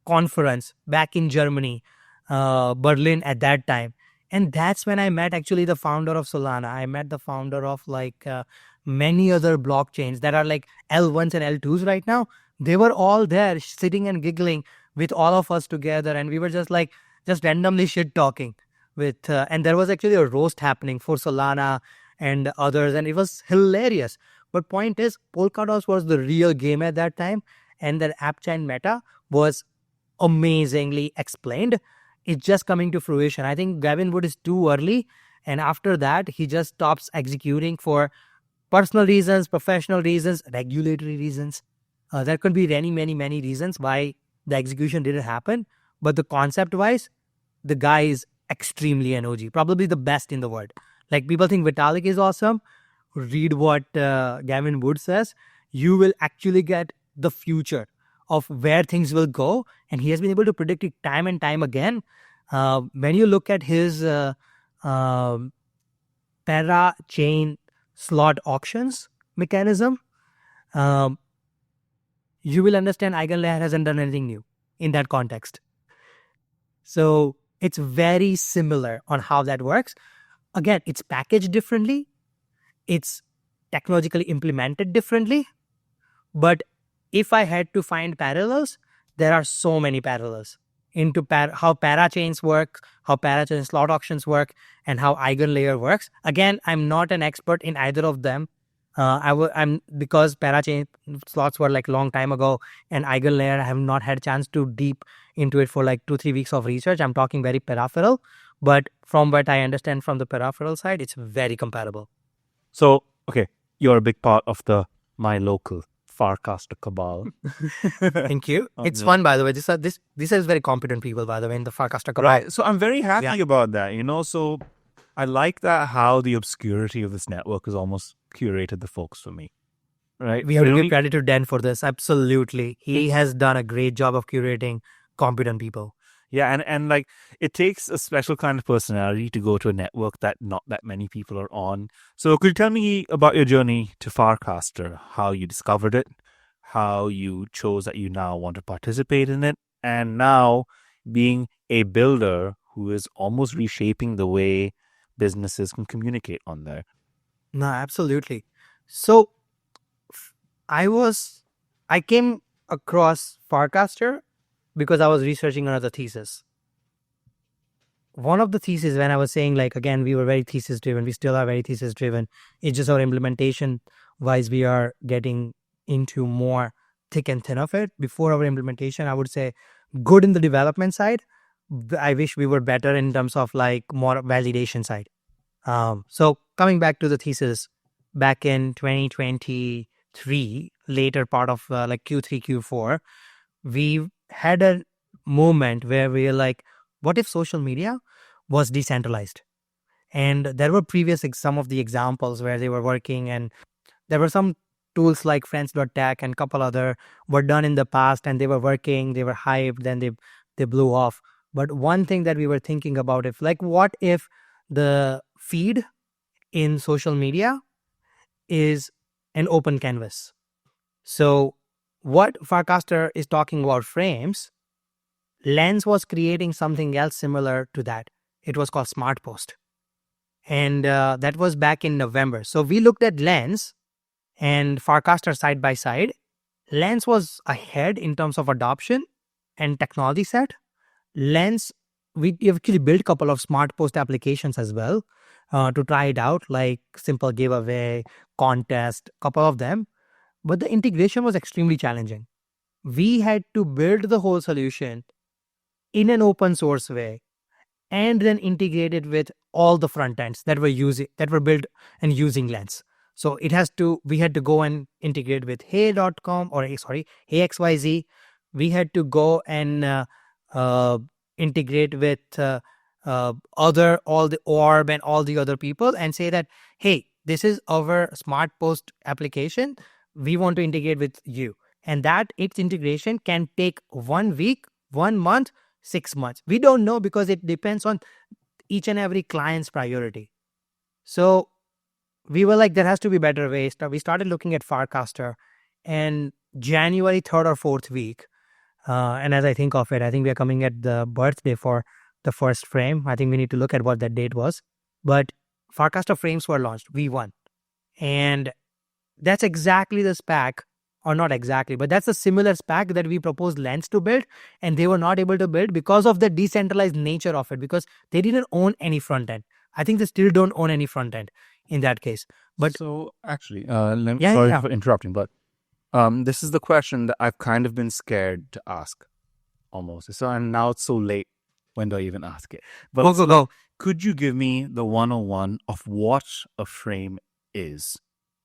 conference back in Germany, Berlin at that time. And that's when I met actually the founder of Solana. I met the founder of many other blockchains that are like L1s and L2s right now. They were all there sitting and giggling with all of us together. And we were just randomly shit talking with, and there was actually a roast happening for Solana and others. And it was hilarious. But point is, Polkadot was the real game at that time. And the app chain meta was amazingly explained. It's just coming to fruition. I think Gavin Wood is too early. And after that, he just stops executing for personal reasons, professional reasons, regulatory reasons. There could be many reasons why the execution didn't happen. But the concept-wise, the guy is extremely an OG. Probably the best in the world. Like, people think Vitalik is awesome. Read what Gavin Wood says. You will actually get the future of where things will go, and he has been able to predict it time and time again. When you look at his para-chain slot auctions mechanism, you will understand EigenLayer hasn't done anything new in that context. So it's very similar on how that works. Again, it's packaged differently. It's technologically implemented differently. But if I had to find parallels, there are so many parallels into how parachains work, how parachain slot auctions work, and how EigenLayer works. Again, I'm not an expert in either of them. I'm because parachain slots were like long time ago, and EigenLayer I have not had a chance to deep into it for like 2-3 weeks of research. I'm talking very peripheral, but from what I understand from the peripheral side, it's very comparable. So, okay, you're a big part of the My Local Farcaster cabal. Thank you. It's fun, by the way. These are very competent people, by the way, in the Farcaster cabal. Right. So I'm very happy about that, So I like that how the obscurity of this network has almost curated the folks for me. Right. We have to give credit to Dan for this. Absolutely. He has done a great job of curating competent people. Yeah, and like it takes a special kind of personality to go to a network that not that many people are on. So could you tell me about your journey to Farcaster, how you discovered it, how you chose that you now want to participate in it, and now being a builder who is almost reshaping the way businesses can communicate on there? No, absolutely. So I came across Farcaster because I was researching another thesis. One of the theses, when I was saying, like, again, we were very thesis driven, we still are very thesis driven. It's just our implementation wise, we are getting into more thick and thin of it. Before our implementation, I would say good in the development side. I wish we were better in terms of like more validation side. So coming back to the thesis, back in 2023, later part of like Q3, Q4, we had a moment where we were like, what if social media was decentralized? And there were some of the examples where they were working, and there were some tools like friends.tech and a couple other were done in the past, and they were working, they were hyped, then they blew off. But one thing that we were thinking about, what if the feed in social media is an open canvas? So what Farcaster is talking about frames, Lens was creating something else similar to that. It was called Smart Post. And that was back in November. So we looked at Lens and Farcaster side by side. Lens was ahead in terms of adoption and technology set. Lens, we actually built a couple of Smart Post applications as well to try it out, like simple giveaway, contest, couple of them. but the integration was extremely challenging. We had to build the whole solution in an open source way and then integrate it with all the front ends that were built and using Lens. So we had to go and integrate with hey.com or sorry, hey XYZ. We had to go and integrate with all the orb and all the other people and say that, hey, this is our smart post application. We want to integrate with you. And that its integration can take 1 week, 1 month, 6 months. We don't know because it depends on each and every client's priority. So we were like, there has to be better ways. We started looking at Farcaster, and January 3rd or 4th week, and as I think of it, I think we are coming at the birthday for the first frame. I think we need to look at what that date was. But Farcaster frames were launched, V1. And that's exactly the spec, or not exactly, but that's a similar spec that we proposed Lens to build, and they were not able to build because of the decentralized nature of it, because they didn't own any front end. I think they still don't own any front end in that case. But so actually, sorry for interrupting, but this is the question that I've kind of been scared to ask almost. So, and now it's so late. When do I even ask it? But go. Could you give me the 101 of what a frame is?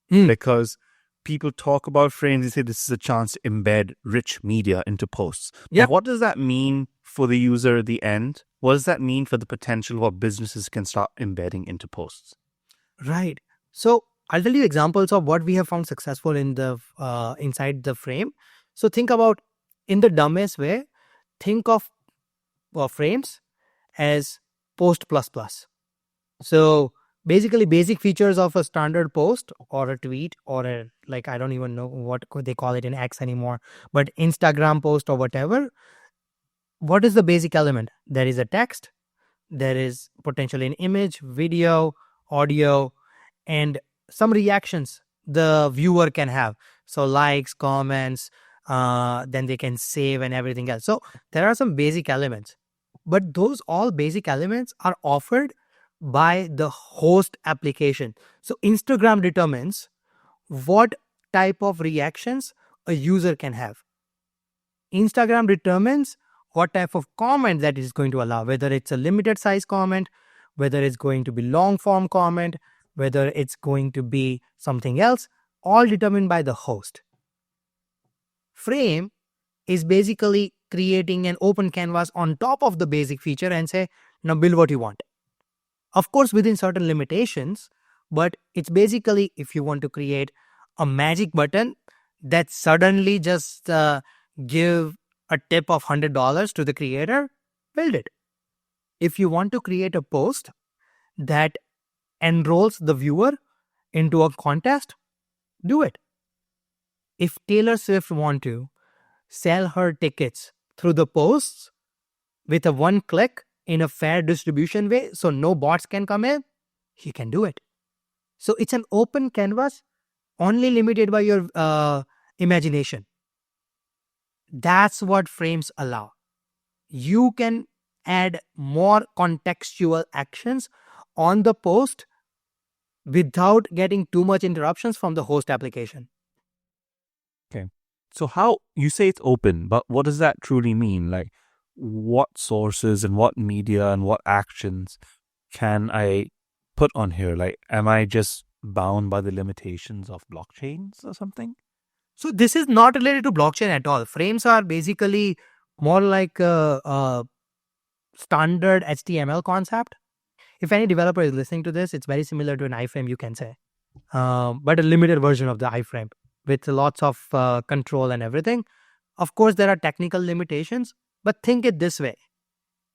Because people talk about frames, they say this is a chance to embed rich media into posts. Yeah. What does that mean for the user at the end? What does that mean for the potential of what businesses can start embedding into posts? Right. So I'll tell you examples of what we have found successful in the inside the frame. So think about, in the dumbest way, think of frames as post plus plus. So basically basic features of a standard post or a tweet or I don't even know what they call it in X anymore, but Instagram post or whatever. What is the basic element? There is a text, there is potentially an image, video, audio, and some reactions the viewer can have. So likes, comments, then they can save and everything else. So there are some basic elements, but those all basic elements are offered by the host application. So Instagram determines what type of reactions a user can have. Instagram determines what type of comment that is going to allow, whether it's a limited size comment, whether it's going to be long form comment, whether it's going to be something else, all determined by the host. Frame is basically creating an open canvas on top of the basic feature and say, now build what you want. Of course, within certain limitations, but it's basically, if you want to create a magic button that suddenly just give a tip of $100 to the creator, build it. If you want to create a post that enrolls the viewer into a contest, do it. If Taylor Swift want to sell her tickets through the posts with a one click in a fair distribution way, so no bots can come in, he can do it. So it's an open canvas, only limited by your imagination. That's what frames allow. You can add more contextual actions on the post without getting too much interruptions from the host application. Okay. So how, you say it's open, but what does that truly mean? Like, what sources and what media and what actions can I put on here? Like, am I just bound by the limitations of blockchains or something? So this is not related to blockchain at all. Frames are basically more like a standard HTML concept. If any developer is listening to this, it's very similar to an iframe, you can say, but a limited version of the iframe with lots of control and everything. Of course, there are technical limitations, but think it this way.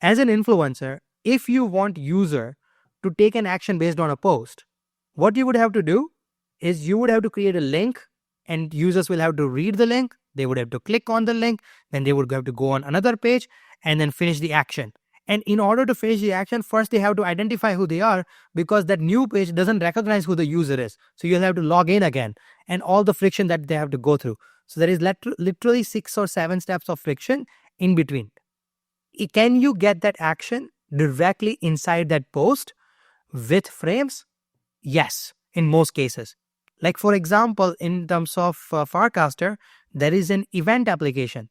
As an influencer, if you want user to take an action based on a post, what you would have to do is you would have to create a link, and users will have to read the link. They would have to click on the link, then they would have to go on another page and then finish the action. And in order to finish the action, first they have to identify who they are, because that new page doesn't recognize who the user is. So you'll have to log in again and all the friction that they have to go through. So there is literally 6 or 7 steps of friction in between. Can you get that action directly inside that post with frames? Yes, in most cases. Like for example, in terms of Farcaster, there is an event application.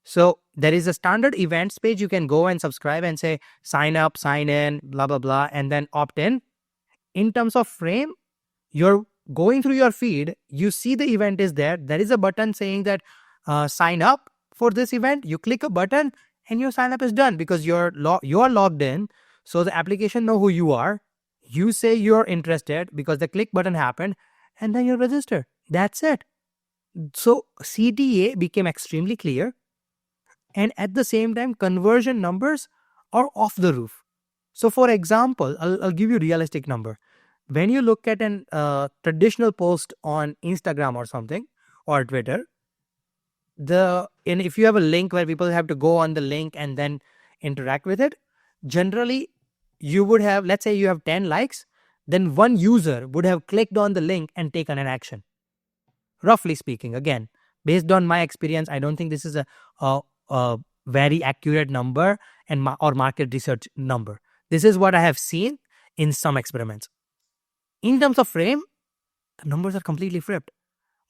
So there is a standard events page. You can go and subscribe and say sign up, sign in, blah, blah, blah, and then opt in. In terms of frame, you're going through your feed, you see the event is there. There is a button saying that sign up for this event. You click a button and your sign up is done because you're logged in. So the application know who you are. You say you're interested because the click button happened and then you register. That's it. So CTA became extremely clear. And at the same time, conversion numbers are off the roof. So for example, I'll give you a realistic number. When you look at an traditional post on Instagram or something, or Twitter, if you have a link where people have to go on the link and then interact with it, generally you would have, let's say you have 10 likes, then one user would have clicked on the link and taken an action. Roughly speaking, again, based on my experience, I don't think this is a very accurate number or market research number. This is what I have seen in some experiments. In terms of frame, the numbers are completely flipped.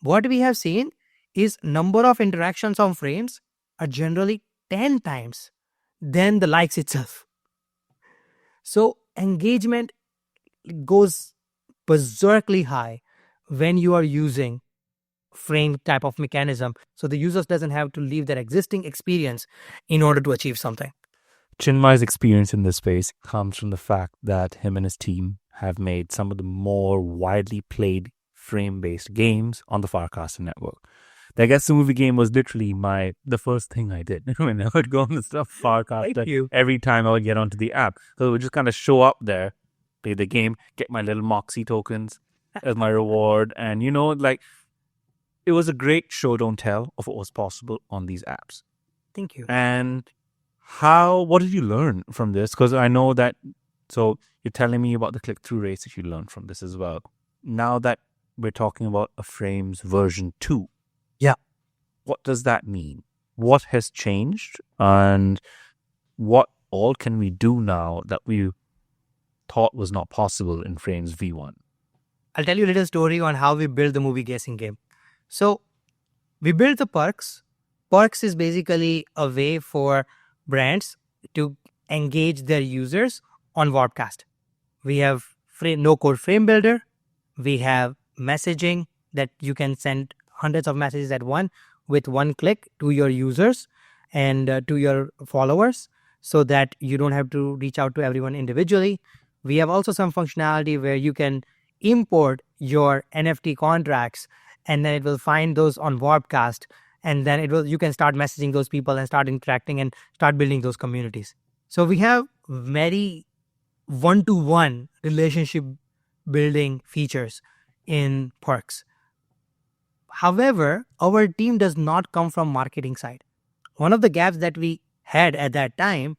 What we have seen is number of interactions on frames are generally 10 times than the likes itself. So engagement goes berserkly high when you are using frame type of mechanism. So the users doesn't have to leave their existing experience in order to achieve something. Chinmay's experience in this space comes from the fact that him and his team have made some of the more widely played frame-based games on the Farcaster network. The Guess the Movie game was literally the first thing I did when I would go on the stuff Farcaster every time I would get onto the app. So it would just kind of show up there, play the game, get my little Moxie tokens as my reward. And, it was a great show don't tell of what was possible on these apps. Thank you. And what did you learn from this? Because I know that, so you're telling me about the click-through rates that you learned from this as well. Now that we're talking about a Frames version 2. Yeah. What does that mean? What has changed? And what all can we do now that we thought was not possible in Frames V1? I'll tell you a little story on how we built the movie guessing game. So we built the PERCs. PERCs is basically a way for brands to engage their users on Warpcast. We have no-code frame builder. We have messaging that you can send hundreds of messages at once with one click to your users and to your followers so that you don't have to reach out to everyone individually. We have also some functionality where you can import your NFT contracts and then it will find those on Warpcast and then you can start messaging those people and start interacting and start building those communities. So we have very one-to-one relationship building features in PERCs. However, our team does not come from marketing side. One of the gaps that we had at that time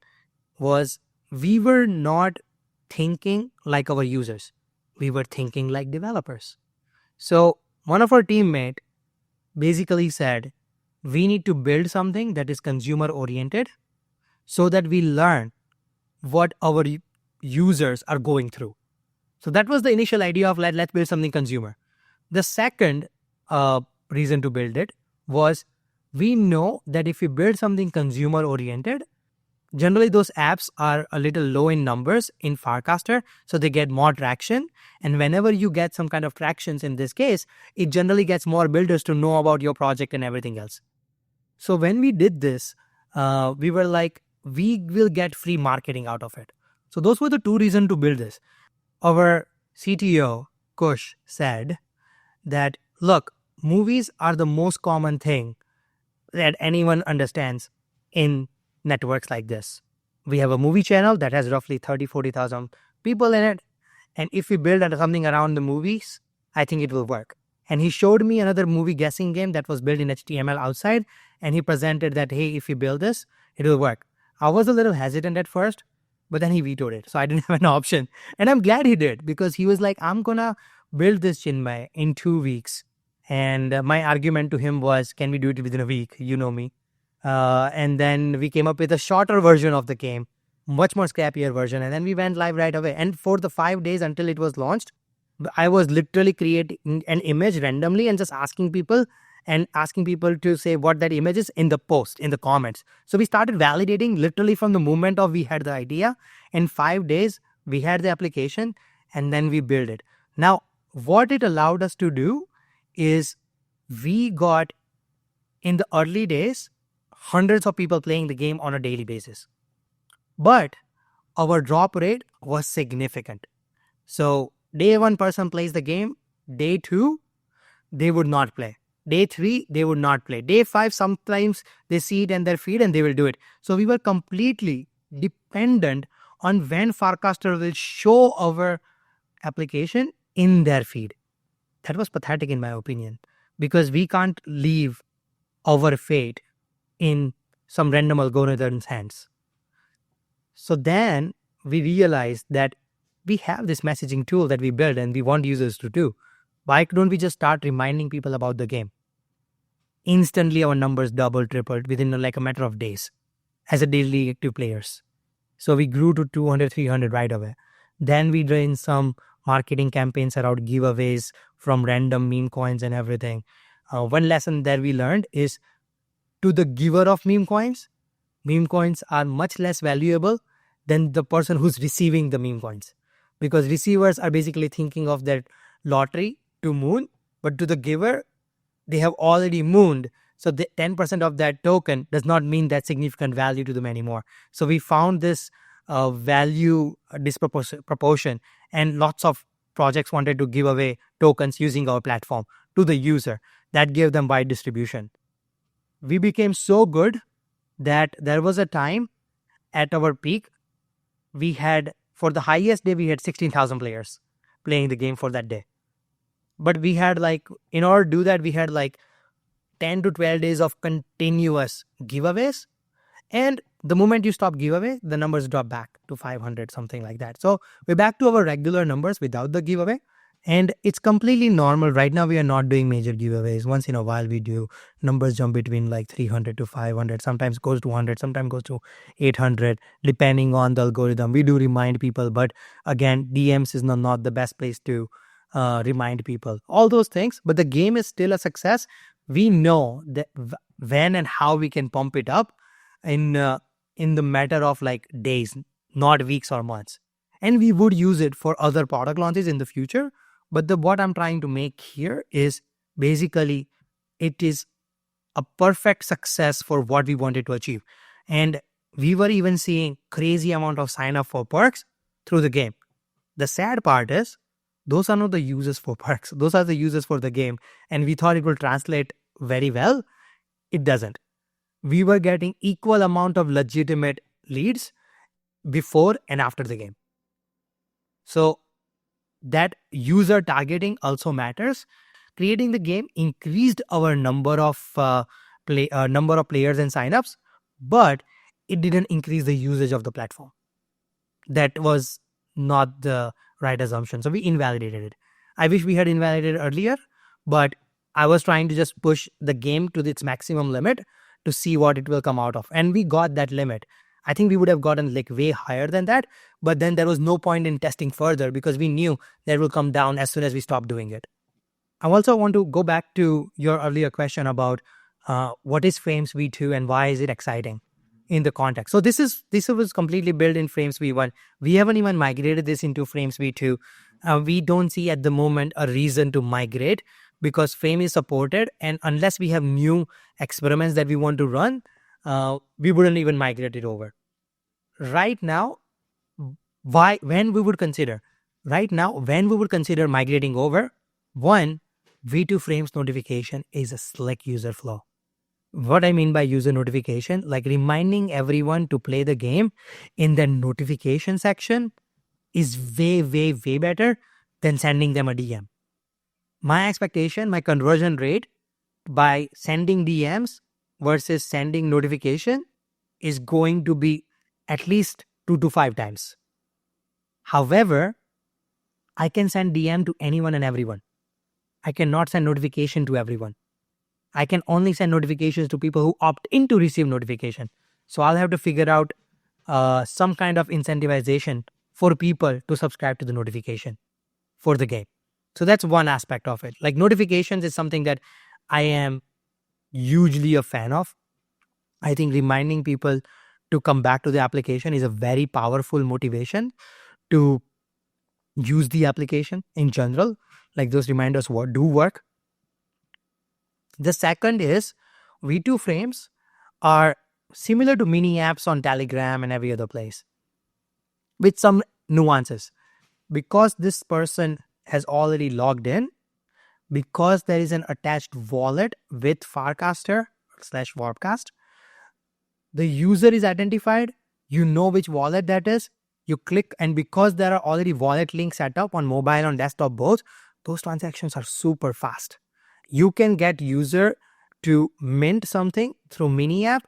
was we were not thinking like our users. We were thinking like developers. So one of our teammates basically said, we need to build something that is consumer oriented so that we learn what our users are going through. So that was the initial idea of let's build something consumer. The second reason to build it was we know that if we build something consumer oriented, generally those apps are a little low in numbers in Farcaster, so they get more traction. And whenever you get some kind of tractions in this case, it generally gets more builders to know about your project and everything else. So when we did this, we were like, we will get free marketing out of it. So those were the two reasons to build this. Our CTO, Kush, said that, look, movies are the most common thing that anyone understands in networks like this. We have a movie channel that has roughly 40,000 people in it. And if we build something around the movies, I think it will work. And he showed me another movie guessing game that was built in HTML outside. And he presented that, hey, if you build this, it will work. I was a little hesitant at first, but then he vetoed it. So I didn't have an option. And I'm glad he did, because he was like, I'm going to build this, Chinmay, in 2 weeks. And my argument to him was, can we do it within a week? You know me. And then we came up with a shorter version of the game, much more scrappier version. And then we went live right away. And for the 5 days until it was launched, I was literally creating an image randomly and just asking people to say what that image is in the post, in the comments. So we started validating literally from the moment of we had the idea. In 5 days, we had the application and then we built it. Now, what it allowed us to do is we got, in the early days, hundreds of people playing the game on a daily basis. But our drop rate was significant. So day 1 person plays the game, day 2, they would not play. Day 3, they would not play. Day 5, sometimes they see it in their feed and they will do it. So we were completely dependent on when Farcaster will show our application in their feed. That was pathetic in my opinion, because we can't leave our fate in some random algorithm's hands. So then we realized that we have this messaging tool that we built and we want users to do. Why don't we just start reminding people about the game? Instantly our numbers doubled, tripled within like a matter of days as a daily active players. So we grew to 200, 300 right away. Then we ran some marketing campaigns around giveaways from random meme coins and everything. One lesson that we learned is, to the giver of meme coins are much less valuable than the person who's receiving the meme coins. Because receivers are basically thinking of that lottery to moon, but to the giver, they have already mooned. So the 10% of that token does not mean that significant value to them anymore. So we found this value disproportion, and lots of projects wanted to give away tokens using our platform to the user. That gave them wide distribution. We became so good that there was a time at our peak, we had, for the highest day, we had 16,000 players playing the game for that day. But we had in order to do that, we had 10 to 12 days of continuous giveaways. And the moment you stop giveaway, the numbers drop back to 500, something like that. So we're back to our regular numbers without the giveaway. And it's completely normal. Right now, we are not doing major giveaways. Once in a while, we do. Numbers jump between 300 to 500. Sometimes goes to 100. Sometimes goes to 800, depending on the algorithm. We do remind people. But again, DMs is not the best place to remind people. All those things. But the game is still a success. We know that when and how we can pump it up in the matter of days, not weeks or months. And we would use it for other product launches in the future. But what I'm trying to make here is basically it is a perfect success for what we wanted to achieve. And we were even seeing crazy amount of sign up for perks through the game. The sad part is those are not the users for perks. Those are the users for the game. And we thought it will translate very well. It doesn't. We were getting equal amount of legitimate leads before and after the game. So that user targeting also matters. Creating the game increased our number of players and signups, but it didn't increase the usage of the platform. That was not the right assumption. So we invalidated it. I wish we had invalidated earlier, but I was trying to just push the game to its maximum limit to see what it will come out of. And we got that limit. I think we would have gotten way higher than that, but then there was no point in testing further because we knew that it will come down as soon as we stopped doing it. I also want to go back to your earlier question about what is Frames V2 and why is it exciting in the context. So this was completely built in Frames V1. We haven't even migrated this into Frames V2. We don't see at the moment a reason to migrate because Frame is supported, and unless we have new experiments that we want to run, we wouldn't even migrate it over. Right now, when we would consider migrating over, one, V2 Frames notification is a slick user flow. What I mean by user notification, reminding everyone to play the game in the notification section is way, way, way better than sending them a DM. My expectation, my conversion rate by sending DMs versus sending notification is going to be at least 2 to 5 times. However, I can send DM to anyone and everyone. I cannot send notification to everyone. I can only send notifications to people who opt in to receive notification. So I'll have to figure out some kind of incentivization for people to subscribe to the notification for the game. So that's one aspect of it. Like notifications is something that I am hugely a fan of. I think reminding people to come back to the application is a very powerful motivation to use the application in general. Like those reminders do work. The second is V2 frames are similar to mini apps on Telegram and every other place with some nuances. Because this person has already logged in, because there is an attached wallet with Farcaster / Warpcast, the user is identified, you know which wallet that is, you click, and because there are already wallet links set up on mobile and desktop both, those transactions are super fast. You can get user to mint something through mini app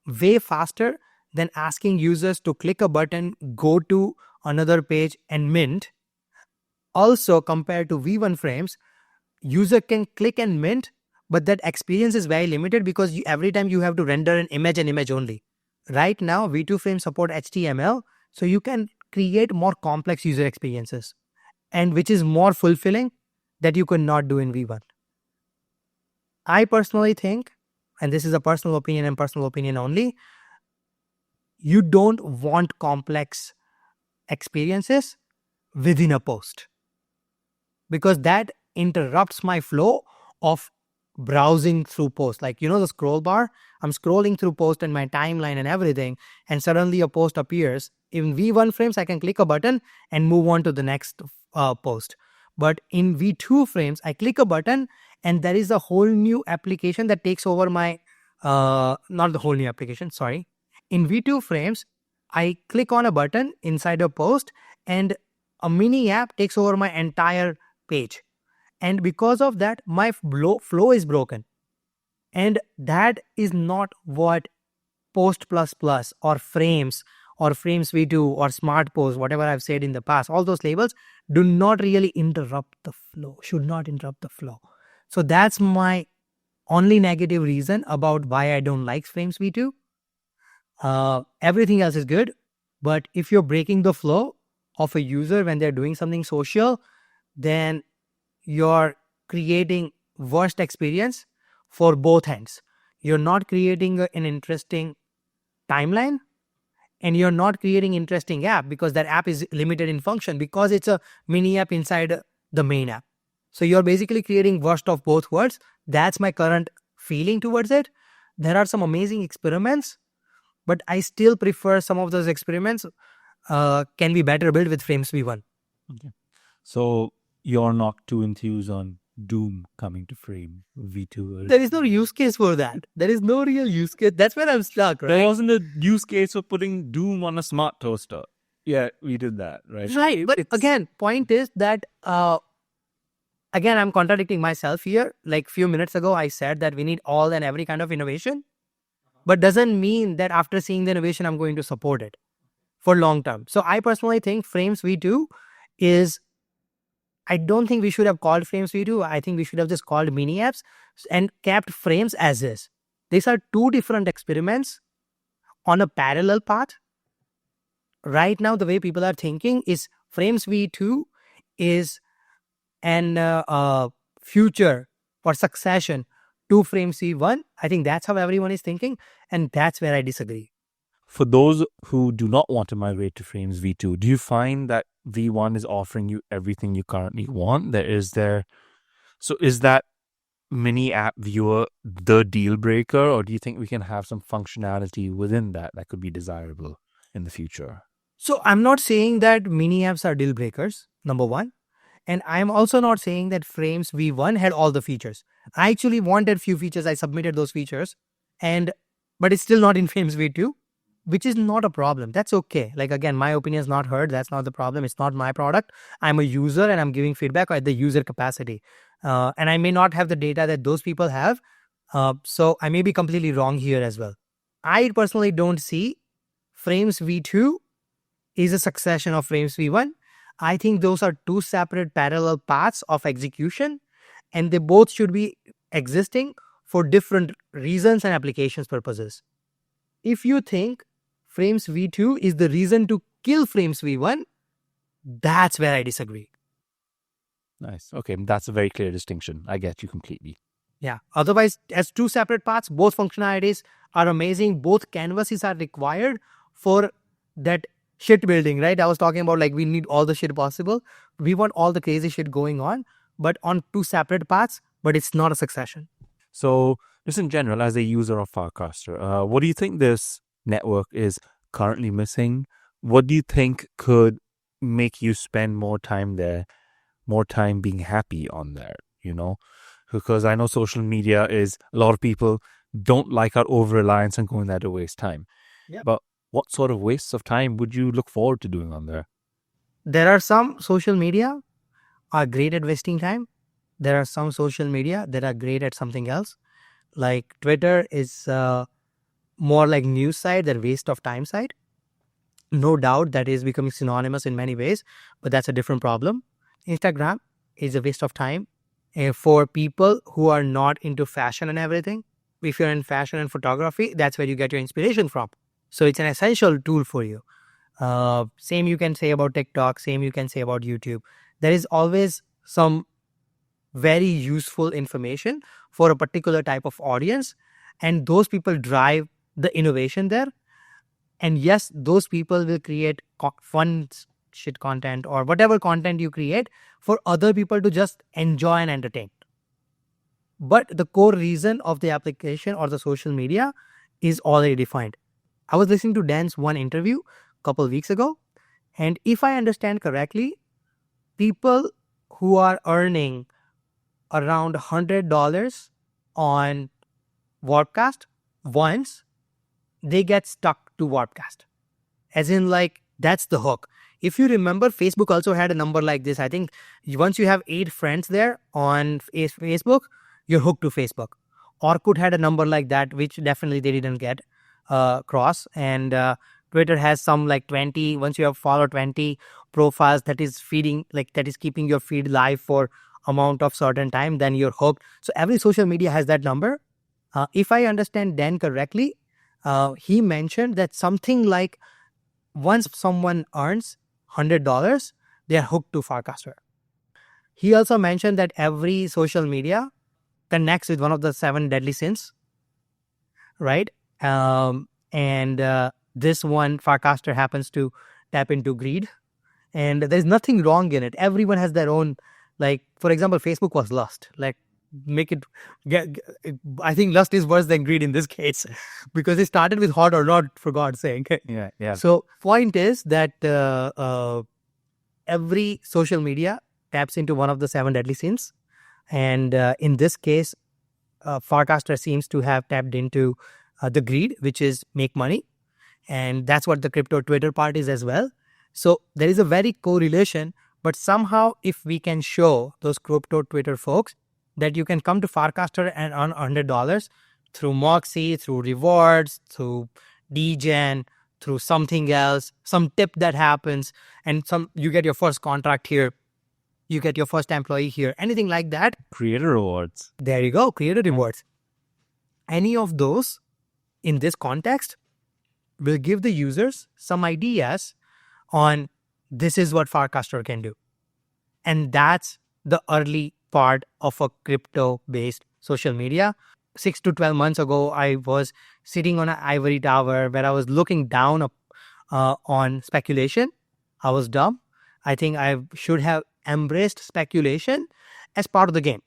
way faster than asking users to click a button, go to another page and mint. Also, compared to V1 frames, user can click and mint, but that experience is very limited because every time you have to render an image only. Right now, V2 frames support HTML, so you can create more complex user experiences, and which is more fulfilling that you could not do in V1. I personally think, and this is a personal opinion and personal opinion only, you don't want complex experiences within a post, because that interrupts my flow of browsing through posts. Like, you know, the scroll bar, I'm scrolling through post and my timeline and everything, and suddenly a post appears. In V1 frames, I can click a button and move on to the next post. But in V2 frames, I click a button and there is a whole new application that takes over my, not the whole new application, sorry. In V2 frames, I click on a button inside a post and a mini app takes over my entire page. And because of that, my flow is broken. And that is not what Post++ or Frames or Frames V2 or Smart Post, whatever I've said in the past, all those labels do not really interrupt the flow, should not interrupt the flow. So that's my only negative reason about why I don't like Frames V2. Everything else is good, but if you're breaking the flow of a user when they're doing something social, then you're creating worst experience for both ends. You're not creating an interesting timeline, and you're not creating interesting app because that app is limited in function because it's a mini app inside the main app. So you're basically creating worst of both worlds. That's my current feeling towards it. There are some amazing experiments, but I still prefer some of those experiments can be better built with Frames V1. Okay. So you're not too enthused on Doom coming to Frame V2? There is no use case for that. There is no real use case. That's where I'm stuck, right? There wasn't a use case for putting Doom on a smart toaster. Yeah, we did that, right? Right. But again, point is that, again, I'm contradicting myself here. Like few minutes ago, I said that we need all and every kind of innovation, but doesn't mean that after seeing the innovation, I'm going to support it for long term. So I personally think Frames V2 is, I don't think we should have called Frames V2. I think we should have just called mini apps and kept Frames as is. These are two different experiments on a parallel path. Right now, the way people are thinking is Frames V2 is an future or succession to Frames V1. I think that's how everyone is thinking, and that's where I disagree. For those who do not want to migrate to Frames V2, do you find that V1 is offering you everything you currently want? So is that mini app viewer the deal breaker, or do you think we can have some functionality within that could be desirable in the future? So I'm not saying that mini apps are deal breakers, number one. And I'm also not saying that Frames V1 had all the features. I actually wanted few features. I submitted those features, but it's still not in Frames V2, which is not a problem. That's okay. Like, again, my opinion is not heard. That's not the problem. It's not my product. I'm a user and I'm giving feedback at the user capacity. And I may not have the data that those people have. So I may be completely wrong here as well. I personally don't see Frames V2 is a succession of Frames V1. I think those are two separate parallel paths of execution, and they both should be existing for different reasons and applications purposes. If you think Frames V2 is the reason to kill Frames V1, that's where I disagree. Nice. Okay, that's a very clear distinction. I get you completely. Yeah. Otherwise, as two separate paths, both functionalities are amazing. Both canvases are required for that shit building, right? I was talking about like we need all the shit possible. We want all the crazy shit going on, but on two separate paths, but it's not a succession. So, just in general, as a user of Farcaster, what do you think this network is currently missing? What do you think could make you spend more time there, more time being happy on there, Because I know social media is, a lot of people don't like our over-reliance on going there to waste time. Yeah. But what sort of wastes of time would you look forward to doing on there? There are some social media are great at wasting time. There are some social media that are great at something else. Like Twitter is more like news side than waste of time side. No doubt that is becoming synonymous in many ways, but that's a different problem. Instagram is a waste of time for people who are not into fashion and everything. If you're in fashion and photography, that's where you get your inspiration from. So it's an essential tool for you. Same you can say about TikTok, same you can say about YouTube. There is always some very useful information for a particular type of audience, and those people drive the innovation there. And yes, those people will create fun shit content or whatever content you create for other people to just enjoy and entertain. But the core reason of the application or the social media is already defined. I was listening to Dan's one interview a couple of weeks ago, and if I understand correctly, people who are earning around $100 on Warpcast once, they get stuck to Warpcast. As in, like, that's the hook. If you remember, Facebook also had a number like this. I think once you have 8 friends there on Facebook, you're hooked to Facebook. Orkut had a number like that, which definitely they didn't get cross. And Twitter has some like 20. Once you have followed 20 profiles, that is feeding, like that is keeping your feed live for amount of certain time, then you're hooked. So every social media has that number. If I understand Dan correctly, he mentioned that something like once someone earns $100, they are hooked to Farcaster. He also mentioned that every social media connects with one of the 7 deadly sins, right? And this one, Farcaster, happens to tap into greed. And there's nothing wrong in it. Everyone has their own, like, for example, Facebook was lust. Like, I think lust is worse than greed in this case because it started with hot or not, for God's sake. Yeah. So point is that every social media taps into one of the 7 deadly sins. And in this case, Farcaster seems to have tapped into the greed, which is make money. And that's what the crypto Twitter part is as well. So there is a very correlation, but somehow if we can show those crypto Twitter folks that you can come to Farcaster and earn $100 through Moxie, through rewards, through degen, through something else, some tip that happens, and you get your first contract here, you get your first employee here, anything like that. Creator rewards. There you go, creator rewards. Any of those in this context will give the users some ideas on this is what Farcaster can do. And that's the early part of a crypto-based social media. 6 to 12 months ago, I was sitting on an ivory tower where I was looking down on speculation. I was dumb. I think I should have embraced speculation as part of the game.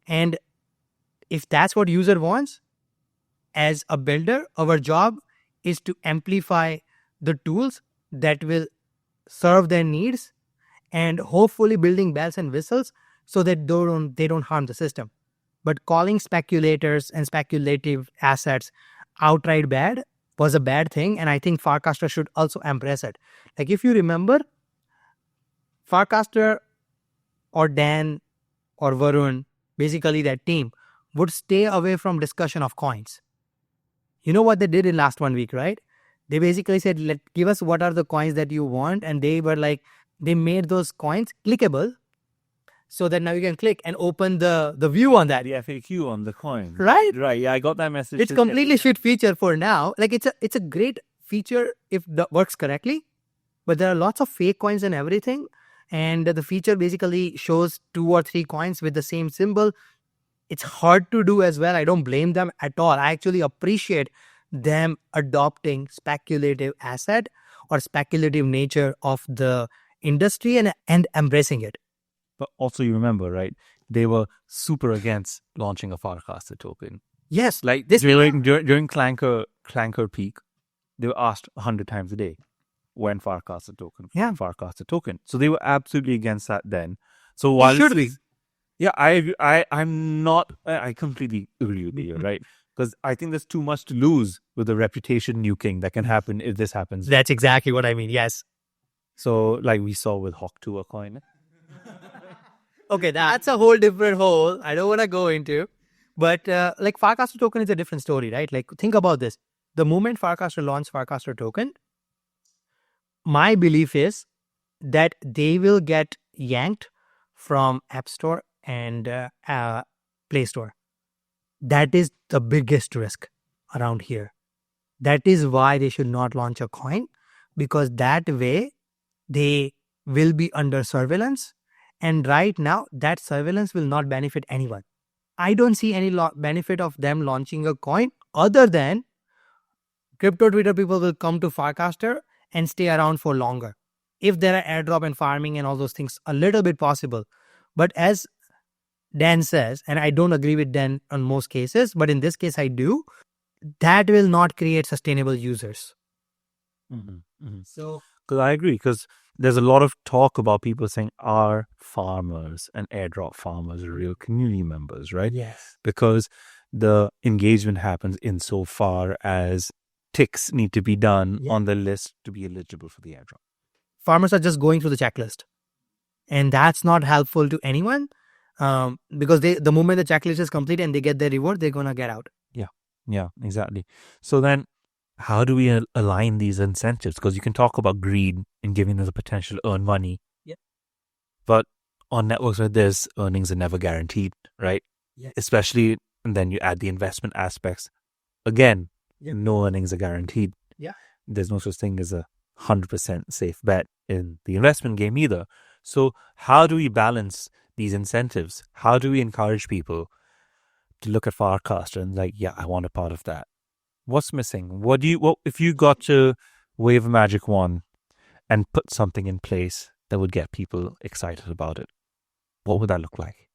And if that's what user wants, as a builder, our job is to amplify the tools that will serve their needs and hopefully building bells and whistles so that they don't harm the system. But calling speculators and speculative assets outright bad was a bad thing, and I think Farcaster should also embrace it. Like if you remember, Farcaster or Dan or Varun, basically that team, would stay away from discussion of coins. You know what they did in last 1 week, right? They basically said, give us what are the coins that you want, and they were like, they made those coins clickable so that now you can click and open the view on that. The FAQ on the coin. Right? Right, yeah, I got that message. It's completely shit feature for now. Like it's a great feature if it works correctly, but there are lots of fake coins and everything. and the feature basically shows 2 or 3 coins with the same symbol. It's hard to do as well. I don't blame them at all. I actually appreciate them adopting speculative asset or speculative nature of the industry and embracing it. But also, you remember, right? They were super against launching a Farcaster token. Yes, Like this during Clanker peak, they were asked 100 times a day when Farcaster token. Yeah. Farcaster token. So they were absolutely against that then. So It while should be. Yeah, I'm not. I completely agree with you, right? Because I think there's too much to lose with the reputation nuking that can happen if this happens. That's exactly what I mean. Yes. So, like we saw with Hawk 2 a coin. Okay, that's a whole different hole. I don't want to go into. But like Farcaster token is a different story, right? Like think about this. The moment Farcaster launched Farcaster token, my belief is that they will get yanked from App Store and Play Store. That is the biggest risk around here. That is why they should not launch a coin, because that way they will be under surveillance. And right now, that surveillance will not benefit anyone. I don't see any benefit of them launching a coin other than crypto Twitter people will come to Farcaster and stay around for longer. If there are airdrop and farming and all those things, a little bit possible. But as Dan says, and I don't agree with Dan on most cases, but in this case I do, that will not create sustainable users. So, because I agree, because there's a lot of talk about people saying, are farmers and airdrop farmers real community members, right? Yes. Because the engagement happens insofar as ticks need to be done on the list to be eligible for the airdrop. Farmers are just going through the checklist. And that's not helpful to anyone because the moment the checklist is complete and they get their reward, they're going to get out. Yeah, exactly. So then how do we align these incentives? Because you can talk about greed and giving them the potential to earn money. Yeah. But on networks like this, earnings are never guaranteed, right? Yeah. Especially, and then you add the investment aspects. Again, no earnings are guaranteed. Yeah. There's no such thing as a 100% safe bet in the investment game either. So how do we balance these incentives? How do we encourage people to look at Farcaster and like, yeah, I want a part of that? What's missing? What if you got to wave a magic wand and put something in place that would get people excited about it? What would that look like?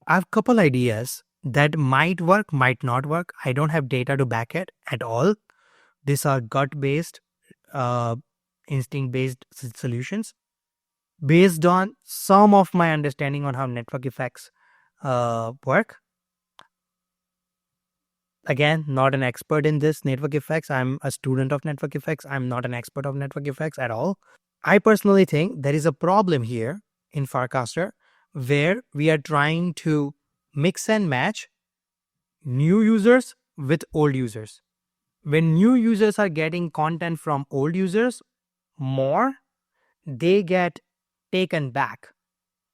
I have a couple ideas that might work, might not work. I don't have data to back it at all. These are gut-based, instinct-based solutions based on some of my understanding on how network effects work. Again, not an expert in this network effects. I'm a student of network effects. I'm not an expert of network effects at all. I personally think there is a problem here in Farcaster where we are trying to mix and match new users with old users. When new users are getting content from old users more, they get taken back.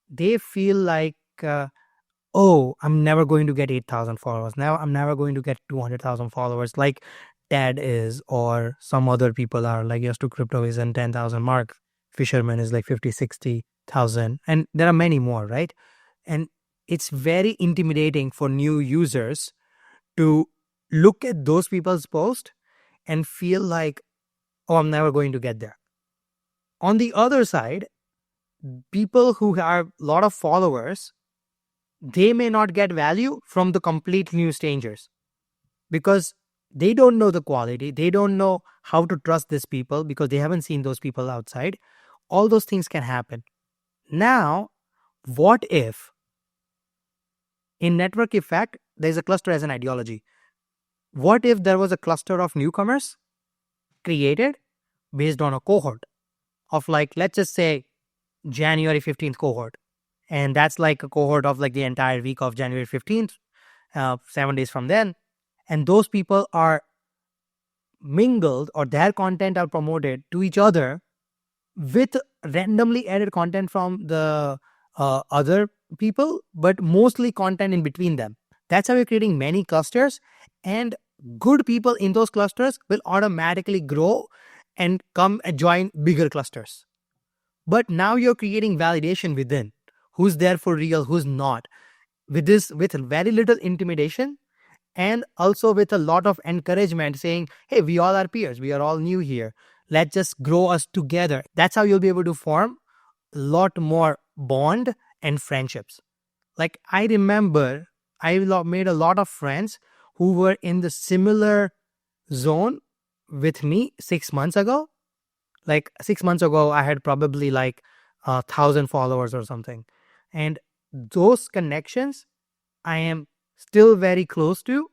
They feel like, oh, I'm never going to get 8,000 followers. Now I'm never going to get 200,000 followers like Tad is, or some other people are like Yes to Crypto is in 10,000 mark. Fisherman is like 50, 60,000. And there are many more, right? And it's very intimidating for new users to look at those people's posts and feel like, oh, I'm never going to get there. On the other side, people who have a lot of followers, they may not get value from the complete new strangers because they don't know the quality. They don't know how to trust these people because they haven't seen those people outside. All those things can happen. Now, what if in network effect, there's a cluster as an ideology? What if there was a cluster of newcomers created based on a cohort of like, let's just say January 15th cohort. And that's like a cohort of like the entire week of January 15th, 7 days from then. And those people are mingled or their content are promoted to each other with randomly added content from the other people, but mostly content in between them. That's how we're creating many clusters, and good people in those clusters will automatically grow and come and join bigger clusters. But now you're creating validation within. Who's there for real, who's not. With very little intimidation, and also with a lot of encouragement, saying, hey, we all are peers. We are all new here. Let's just grow us together. That's how you'll be able to form a lot more bond and friendships. Like, I remember made a lot of friends who were in the similar zone with me 6 months ago. Like 6 months ago, I had probably like 1,000 followers or something. And those connections, I am still very close to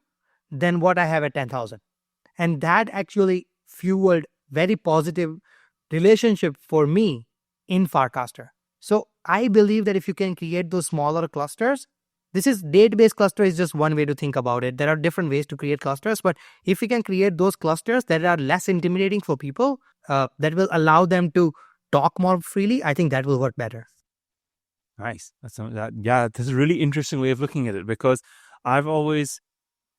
than what I have at 10,000. And that actually fueled very positive relationship for me in Farcaster. So I believe that if you can create those smaller clusters, this is database cluster is just one way to think about it. There are different ways to create clusters, but if we can create those clusters that are less intimidating for people, that will allow them to talk more freely, I think that will work better. Nice. That's a really interesting way of looking at it, because I've always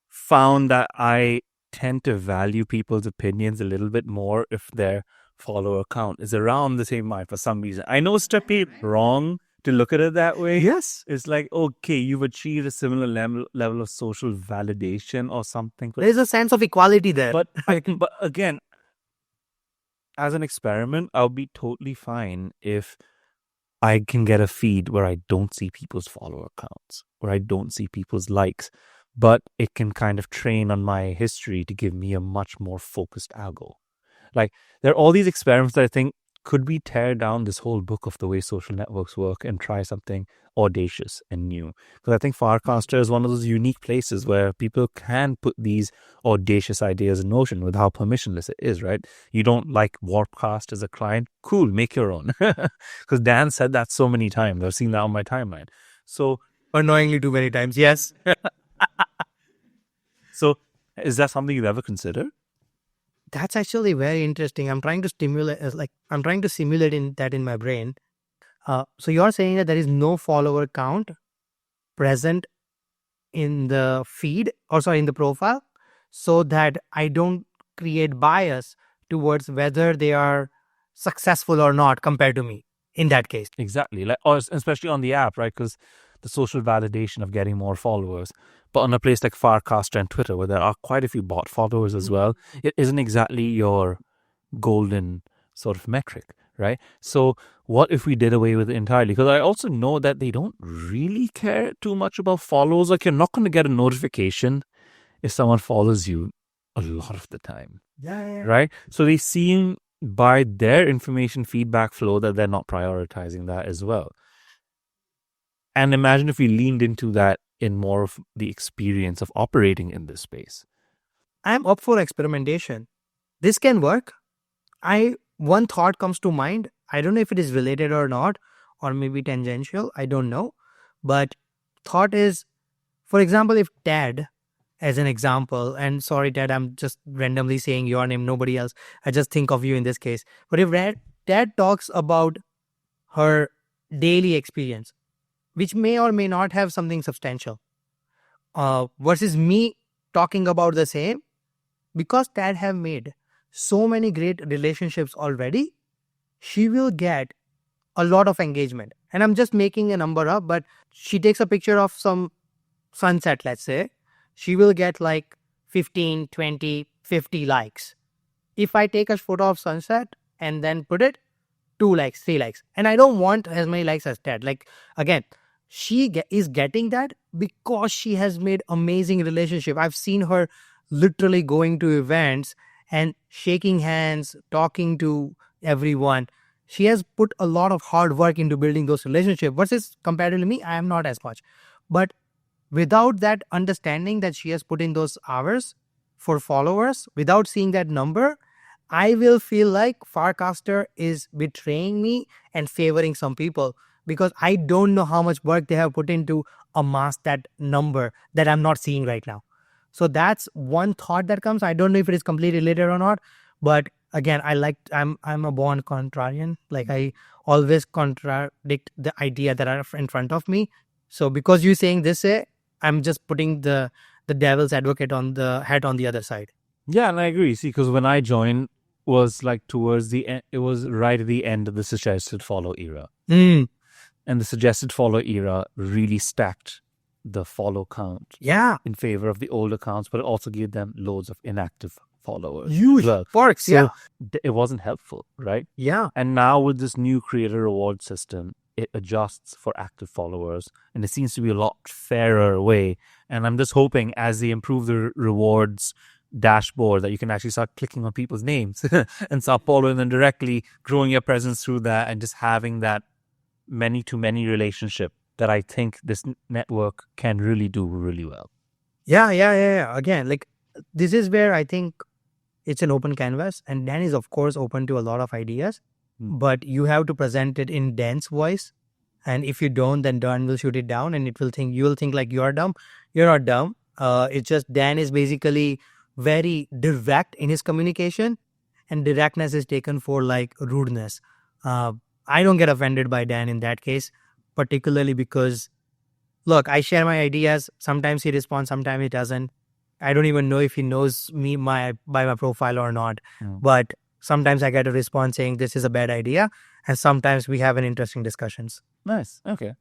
found that I tend to value people's opinions a little bit more if their follower count is around the same amount for some reason. I know it's wrong to look at it that way. Yes. It's like, okay, you've achieved a similar level of social validation or something. There's a sense of equality there. But again, as an experiment, I'll be totally fine if I can get a feed where I don't see people's follower counts, where I don't see people's likes, but it can kind of train on my history to give me a much more focused algo. Like, there are all these experiments that I think, could we tear down this whole book of the way social networks work and try something audacious and new? Because I think Farcaster is one of those unique places where people can put these audacious ideas in motion with how permissionless it is, right? You don't like Warpcast as a client? Cool, make your own. Because Dan said that so many times. I've seen that on my timeline. So, annoyingly too many times, yes. So, is that something you've ever considered? That's actually very interesting. I'm trying to simulate that in my brain. So you're saying that there is no follower count present in the feed, in the profile, so that I don't create bias towards whether they are successful or not compared to me in that case. Exactly. Like, or especially on the app, right? Because the social validation of getting more followers. But on a place like Farcaster and Twitter, where there are quite a few bot followers as well, it isn't exactly your golden sort of metric, right? So what if we did away with it entirely? Because I also know that they don't really care too much about follows. Like, you're not going to get a notification if someone follows you a lot of the time. Yeah. Right? So they seem, by their information feedback flow, that they're not prioritizing that as well. And imagine if we leaned into that in more of the experience of operating in this space. I'm up for experimentation. This can work. One thought comes to mind. I don't know if it is related or not, or maybe tangential. I don't know. But thought is, for example, if Ted, as an example, and sorry, Ted, I'm just randomly saying your name, nobody else. I just think of you in this case. But if Ted talks about her daily experience, which may or may not have something substantial, versus me talking about the same, because Tad have made so many great relationships already, she will get a lot of engagement. And I'm just making a number up, but she takes a picture of some sunset, let's say, she will get like 15, 20, 50 likes. If I take a photo of sunset and then put it, 2 likes, 3 likes. And I don't want as many likes as Ted. Like, again, she is getting that because she has made amazing relationship. I've seen her literally going to events and shaking hands, talking to everyone. She has put a lot of hard work into building those relationships versus compared to me, I am not as much. But without that understanding that she has put in those hours for followers, without seeing that number, I will feel like Farcaster is betraying me and favoring some people because I don't know how much work they have put into amass that number that I'm not seeing right now. So that's one thought that comes. I don't know if it is completely related or not, but again, I'm a born contrarian. Like, I always contradict the idea that are in front of me. So because you're saying this way, I'm just putting the devil's advocate on the head on the other side. Yeah, and I agree. See, because when I joined was like towards the end. It was right at the end of the suggested follow era. Mm. And the suggested follow era really stacked the follow count Yeah. in favor of the old accounts, but it also gave them loads of inactive followers. Huge. Well, Perks. so Yeah. it wasn't helpful, right? Yeah. And now with this new creator reward system, it adjusts for active followers, and it seems to be a lot fairer way. And I'm just hoping as they improve the rewards dashboard that you can actually start clicking on people's names and start following them directly, growing your presence through that, and just having that many-to-many relationship that I think this network can really do really well. Yeah. Again, like this is where I think it's an open canvas, and Dan is of course open to a lot of ideas, but you have to present it in Dan's voice. And if you don't, then Dan will shoot it down, and you will think like you're dumb. You're not dumb. It's just Dan is basically very direct in his communication, and directness is taken for like rudeness. I don't get offended by Dan in that case, particularly because, look, I share my ideas. Sometimes he responds, sometimes he doesn't. I don't even know if he knows me by my profile or not. But sometimes I get a response saying this is a bad idea, and sometimes we have an interesting discussions. Nice. Okay.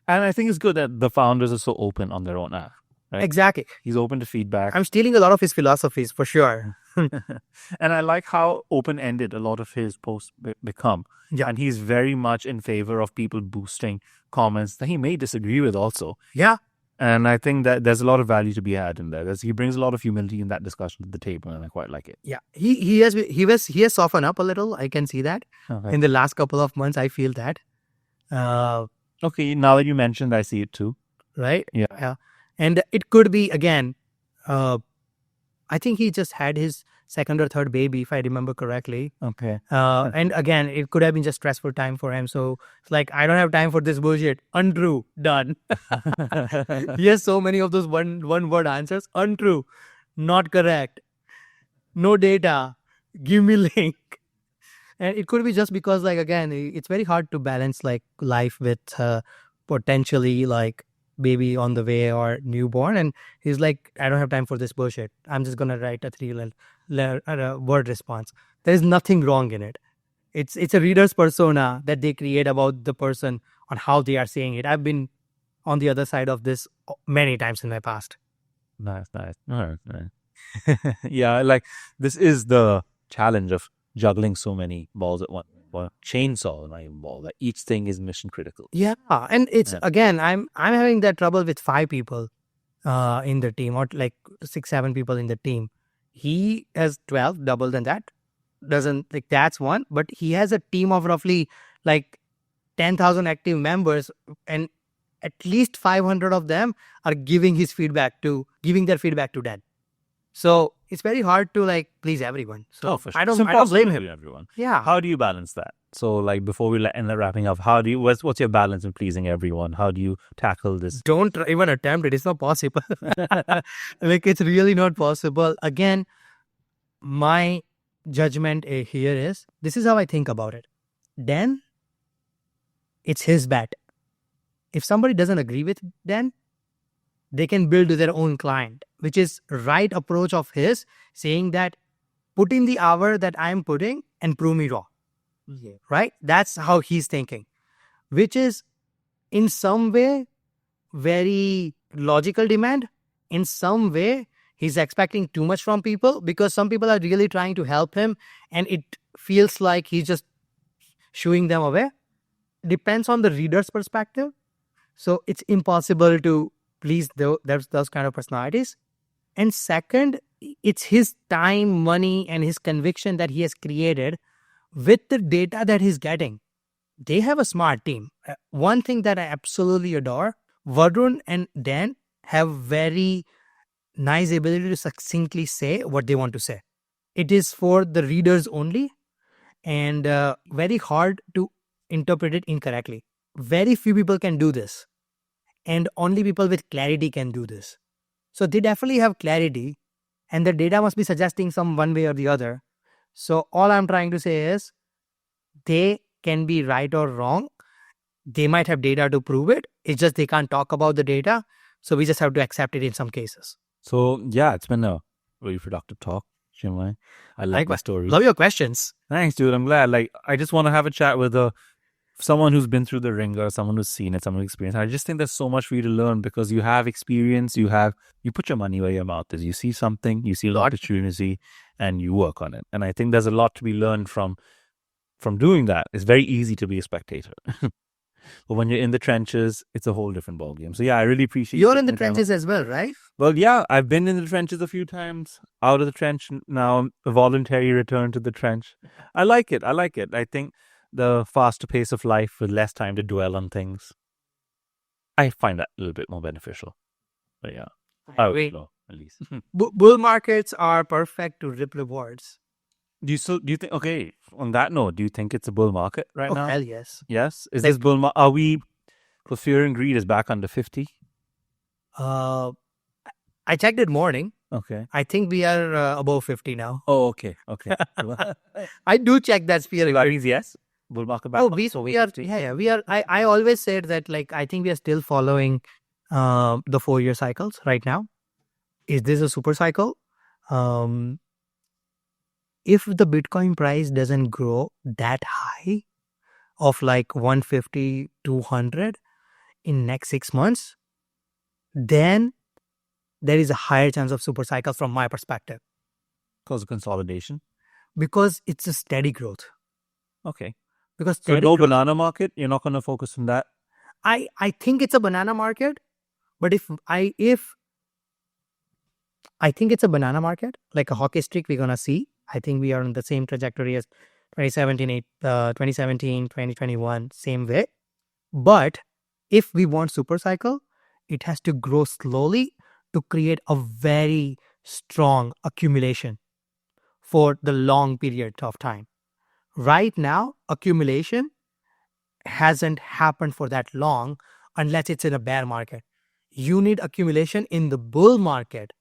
And I think it's good that the founders are so open on their own app. Right? Exactly. He's open to feedback. I'm stealing a lot of his philosophies for sure. And I like how open-ended a lot of his posts become. Yeah. And he's very much in favor of people boosting comments that he may disagree with also. Yeah. And I think that there's a lot of value to be had in there. He brings a lot of humility in that discussion at the table, and I quite like it. Yeah. He has softened up a little. I can see that. Okay. In the last couple of months, I feel that. Okay, now that you mentioned, I see it too. Right? Yeah. And it could be, again, I think he just had his second or third baby, if I remember correctly. Okay. And again, it could have been just stressful time for him. So it's like, I don't have time for this bullshit. Untrue. Done. He has so many of those one word answers. Untrue. Not correct. No data. Give me link. And it could be just because, like, again, it's very hard to balance like life with potentially like baby on the way or newborn. And he's like, I don't have time for this bullshit. I'm just going to write a 3-word response. There is nothing wrong in it. It's a reader's persona that they create about the person on how they are saying it. I've been on the other side of this many times in my past. Nice. All right. Yeah, like this is the challenge of juggling so many balls at once. Chainsaw, not even ball. That each thing is mission critical. Yeah, and it's again, I'm having that trouble with 5 people in the team, or like 6-7 people in the team. He has 12, double than that. Doesn't like that's one, but he has a team of roughly like 10,000 active members, and at least 500 of them are giving their feedback to Dan. So it's very hard to like please everyone. So for sure. I don't blame him. Everyone. Yeah. How do you balance that? So like before we end up wrapping up, what's your balance in pleasing everyone? How do you tackle this? Don't even attempt it. It's not possible. Like it's really not possible. Again, my judgment here is, this is how I think about it. Dan, it's his bet. If somebody doesn't agree with Dan, they can build their own client, which is right approach of his, saying that put in the hour that I'm putting and prove me wrong. Yeah. Right? That's how he's thinking, which is in some way very logical demand. In some way, he's expecting too much from people because some people are really trying to help him and it feels like he's just shooing them away. Depends on the reader's perspective. So it's impossible to please those kind of personalities. And second, it's his time, money, and his conviction that he has created with the data that he's getting. They have a smart team. One thing that I absolutely adore, Varun and Dan have very nice ability to succinctly say what they want to say. It is for the readers only and very hard to interpret it incorrectly. Very few people can do this. And only people with clarity can do this. So they definitely have clarity and the data must be suggesting some one way or the other. So all I'm trying to say is they can be right or wrong. They might have data to prove it. It's just they can't talk about the data. So we just have to accept it in some cases. So yeah, it's been a really productive talk. Chinmay. I like my story. Love your questions. Thanks, dude. I'm glad. Like, I just want to have a chat with someone who's been through the ringer, someone who's seen it, someone who's experienced. I just think there's so much for you to learn because you have experience. You put your money where your mouth is. You see something, you see an opportunity, and you work on it. And I think there's a lot to be learned from doing that. It's very easy to be a spectator. But when you're in the trenches, it's a whole different ballgame. So yeah, I really appreciate You're in the trenches as well, right? Well, yeah, I've been in the trenches a few times, out of the trench now, a voluntary return to the trench. I like it. I think the faster pace of life with less time to dwell on things, I find that a little bit more beneficial. But yeah, I would know, at least. Bull markets are perfect to rip rewards. Do you think, okay, on that note, do you think it's a bull market right now? Hell yes. Yes? Is this bull market, are we, for fear and greed is back under 50? I checked it morning. Okay. I think we are above 50 now. Oh, okay. I do check that sphere. That means yes? Bull market back? Oh, we are, we are. I always said that, like, I think we are still following the 4-year cycles right now. Is this a super cycle? If the Bitcoin price doesn't grow that high of like 150, 200 in next 6 months, then there is a higher chance of super cycle from my perspective. Because of consolidation? Because it's a steady growth. Okay. Because so no banana market? You're not going to focus on that? I think it's a banana market, but if I think it's a banana market, like a hockey stick we're going to see. I think we are on the same trajectory as 2017, 2021, same way. But if we want super cycle, it has to grow slowly to create a very strong accumulation for the long period of time. Right now, accumulation hasn't happened for that long unless it's in a bear market. You need accumulation in the bull market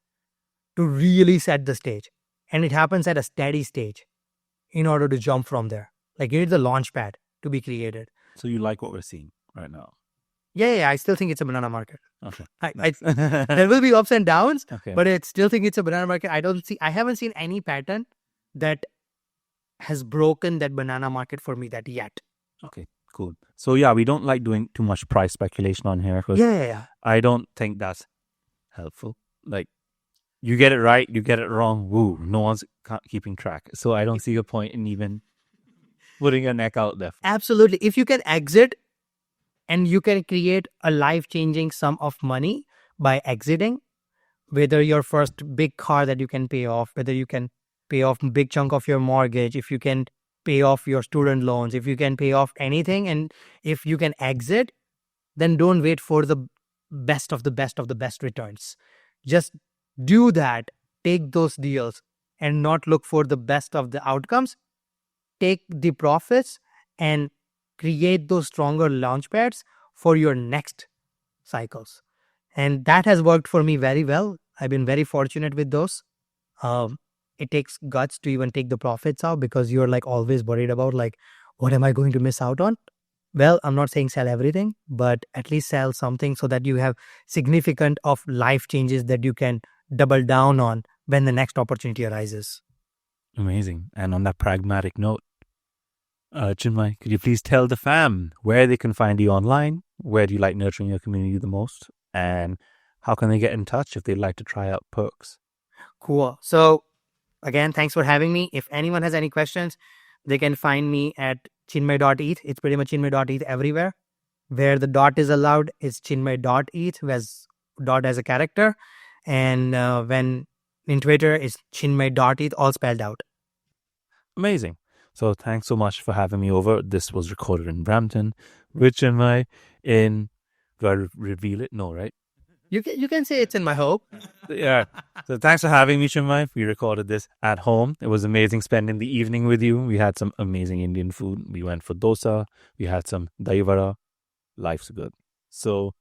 to really set the stage. And it happens at a steady stage in order to jump from there. Like, you need the launch pad to be created. So you like what we're seeing right now? Yeah, I still think it's a banana market. Okay. There will be ups and downs, okay. But I still think it's a banana market. I haven't seen any pattern that has broken that banana market for me that yet. Okay, cool. So yeah, we don't like doing too much price speculation on here. Yeah. I don't think that's helpful. Like, you get it right, you get it wrong, woo, no one's keeping track. So I don't see a point in even putting your neck out there. Absolutely. If you can exit and you can create a life-changing sum of money by exiting, whether your first big car that you can pay off, whether you can pay off a big chunk of your mortgage, if you can pay off your student loans, if you can pay off anything, and if you can exit, then don't wait for the best of the best returns. Just do that, take those deals and not look for the best of the outcomes. Take the profits and create those stronger launch pads for your next cycles. And that has worked for me very well. I've been very fortunate with those. It takes guts to even take the profits out because you're like always worried about like, what am I going to miss out on? Well, I'm not saying sell everything, but at least sell something so that you have significant of life changes that you can double down on when the next opportunity arises. Amazing. And on that pragmatic note, Chinmay, could you please tell the fam where they can find you online? Where do you like nurturing your community the most? And how can they get in touch if they'd like to try out PERCs? Cool. So again, thanks for having me. If anyone has any questions, they can find me at chinmay.eth. It's pretty much chinmay.eth everywhere. Where the dot is allowed is chinmay.eth, whereas dot as a character. And when in Twitter, it's chinmay.eth, all spelled out. Amazing. So thanks so much for having me over. This was recorded in Brampton with Chinmay in, do I reveal it? No, right? You can say it's in my hope. Yeah. So thanks for having me, Chinmay. We recorded this at home. It was amazing spending the evening with you. We had some amazing Indian food. We went for dosa. We had some dahi vada. Life's good. So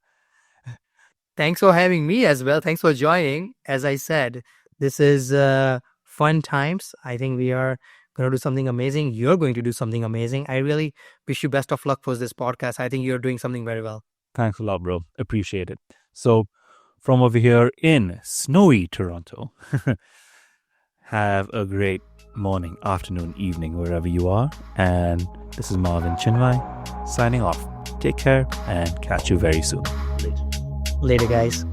thanks for having me as well. Thanks for joining. As I said, this is fun times. I think we are going to do something amazing. You're going to do something amazing. I really wish you best of luck for this podcast. I think you're doing something very well. Thanks a lot, bro. Appreciate it. So from over here in snowy Toronto, Have a great morning, afternoon, evening, wherever you are. And this is Marvin Chinmay signing off. Take care and catch you very soon. Later, guys.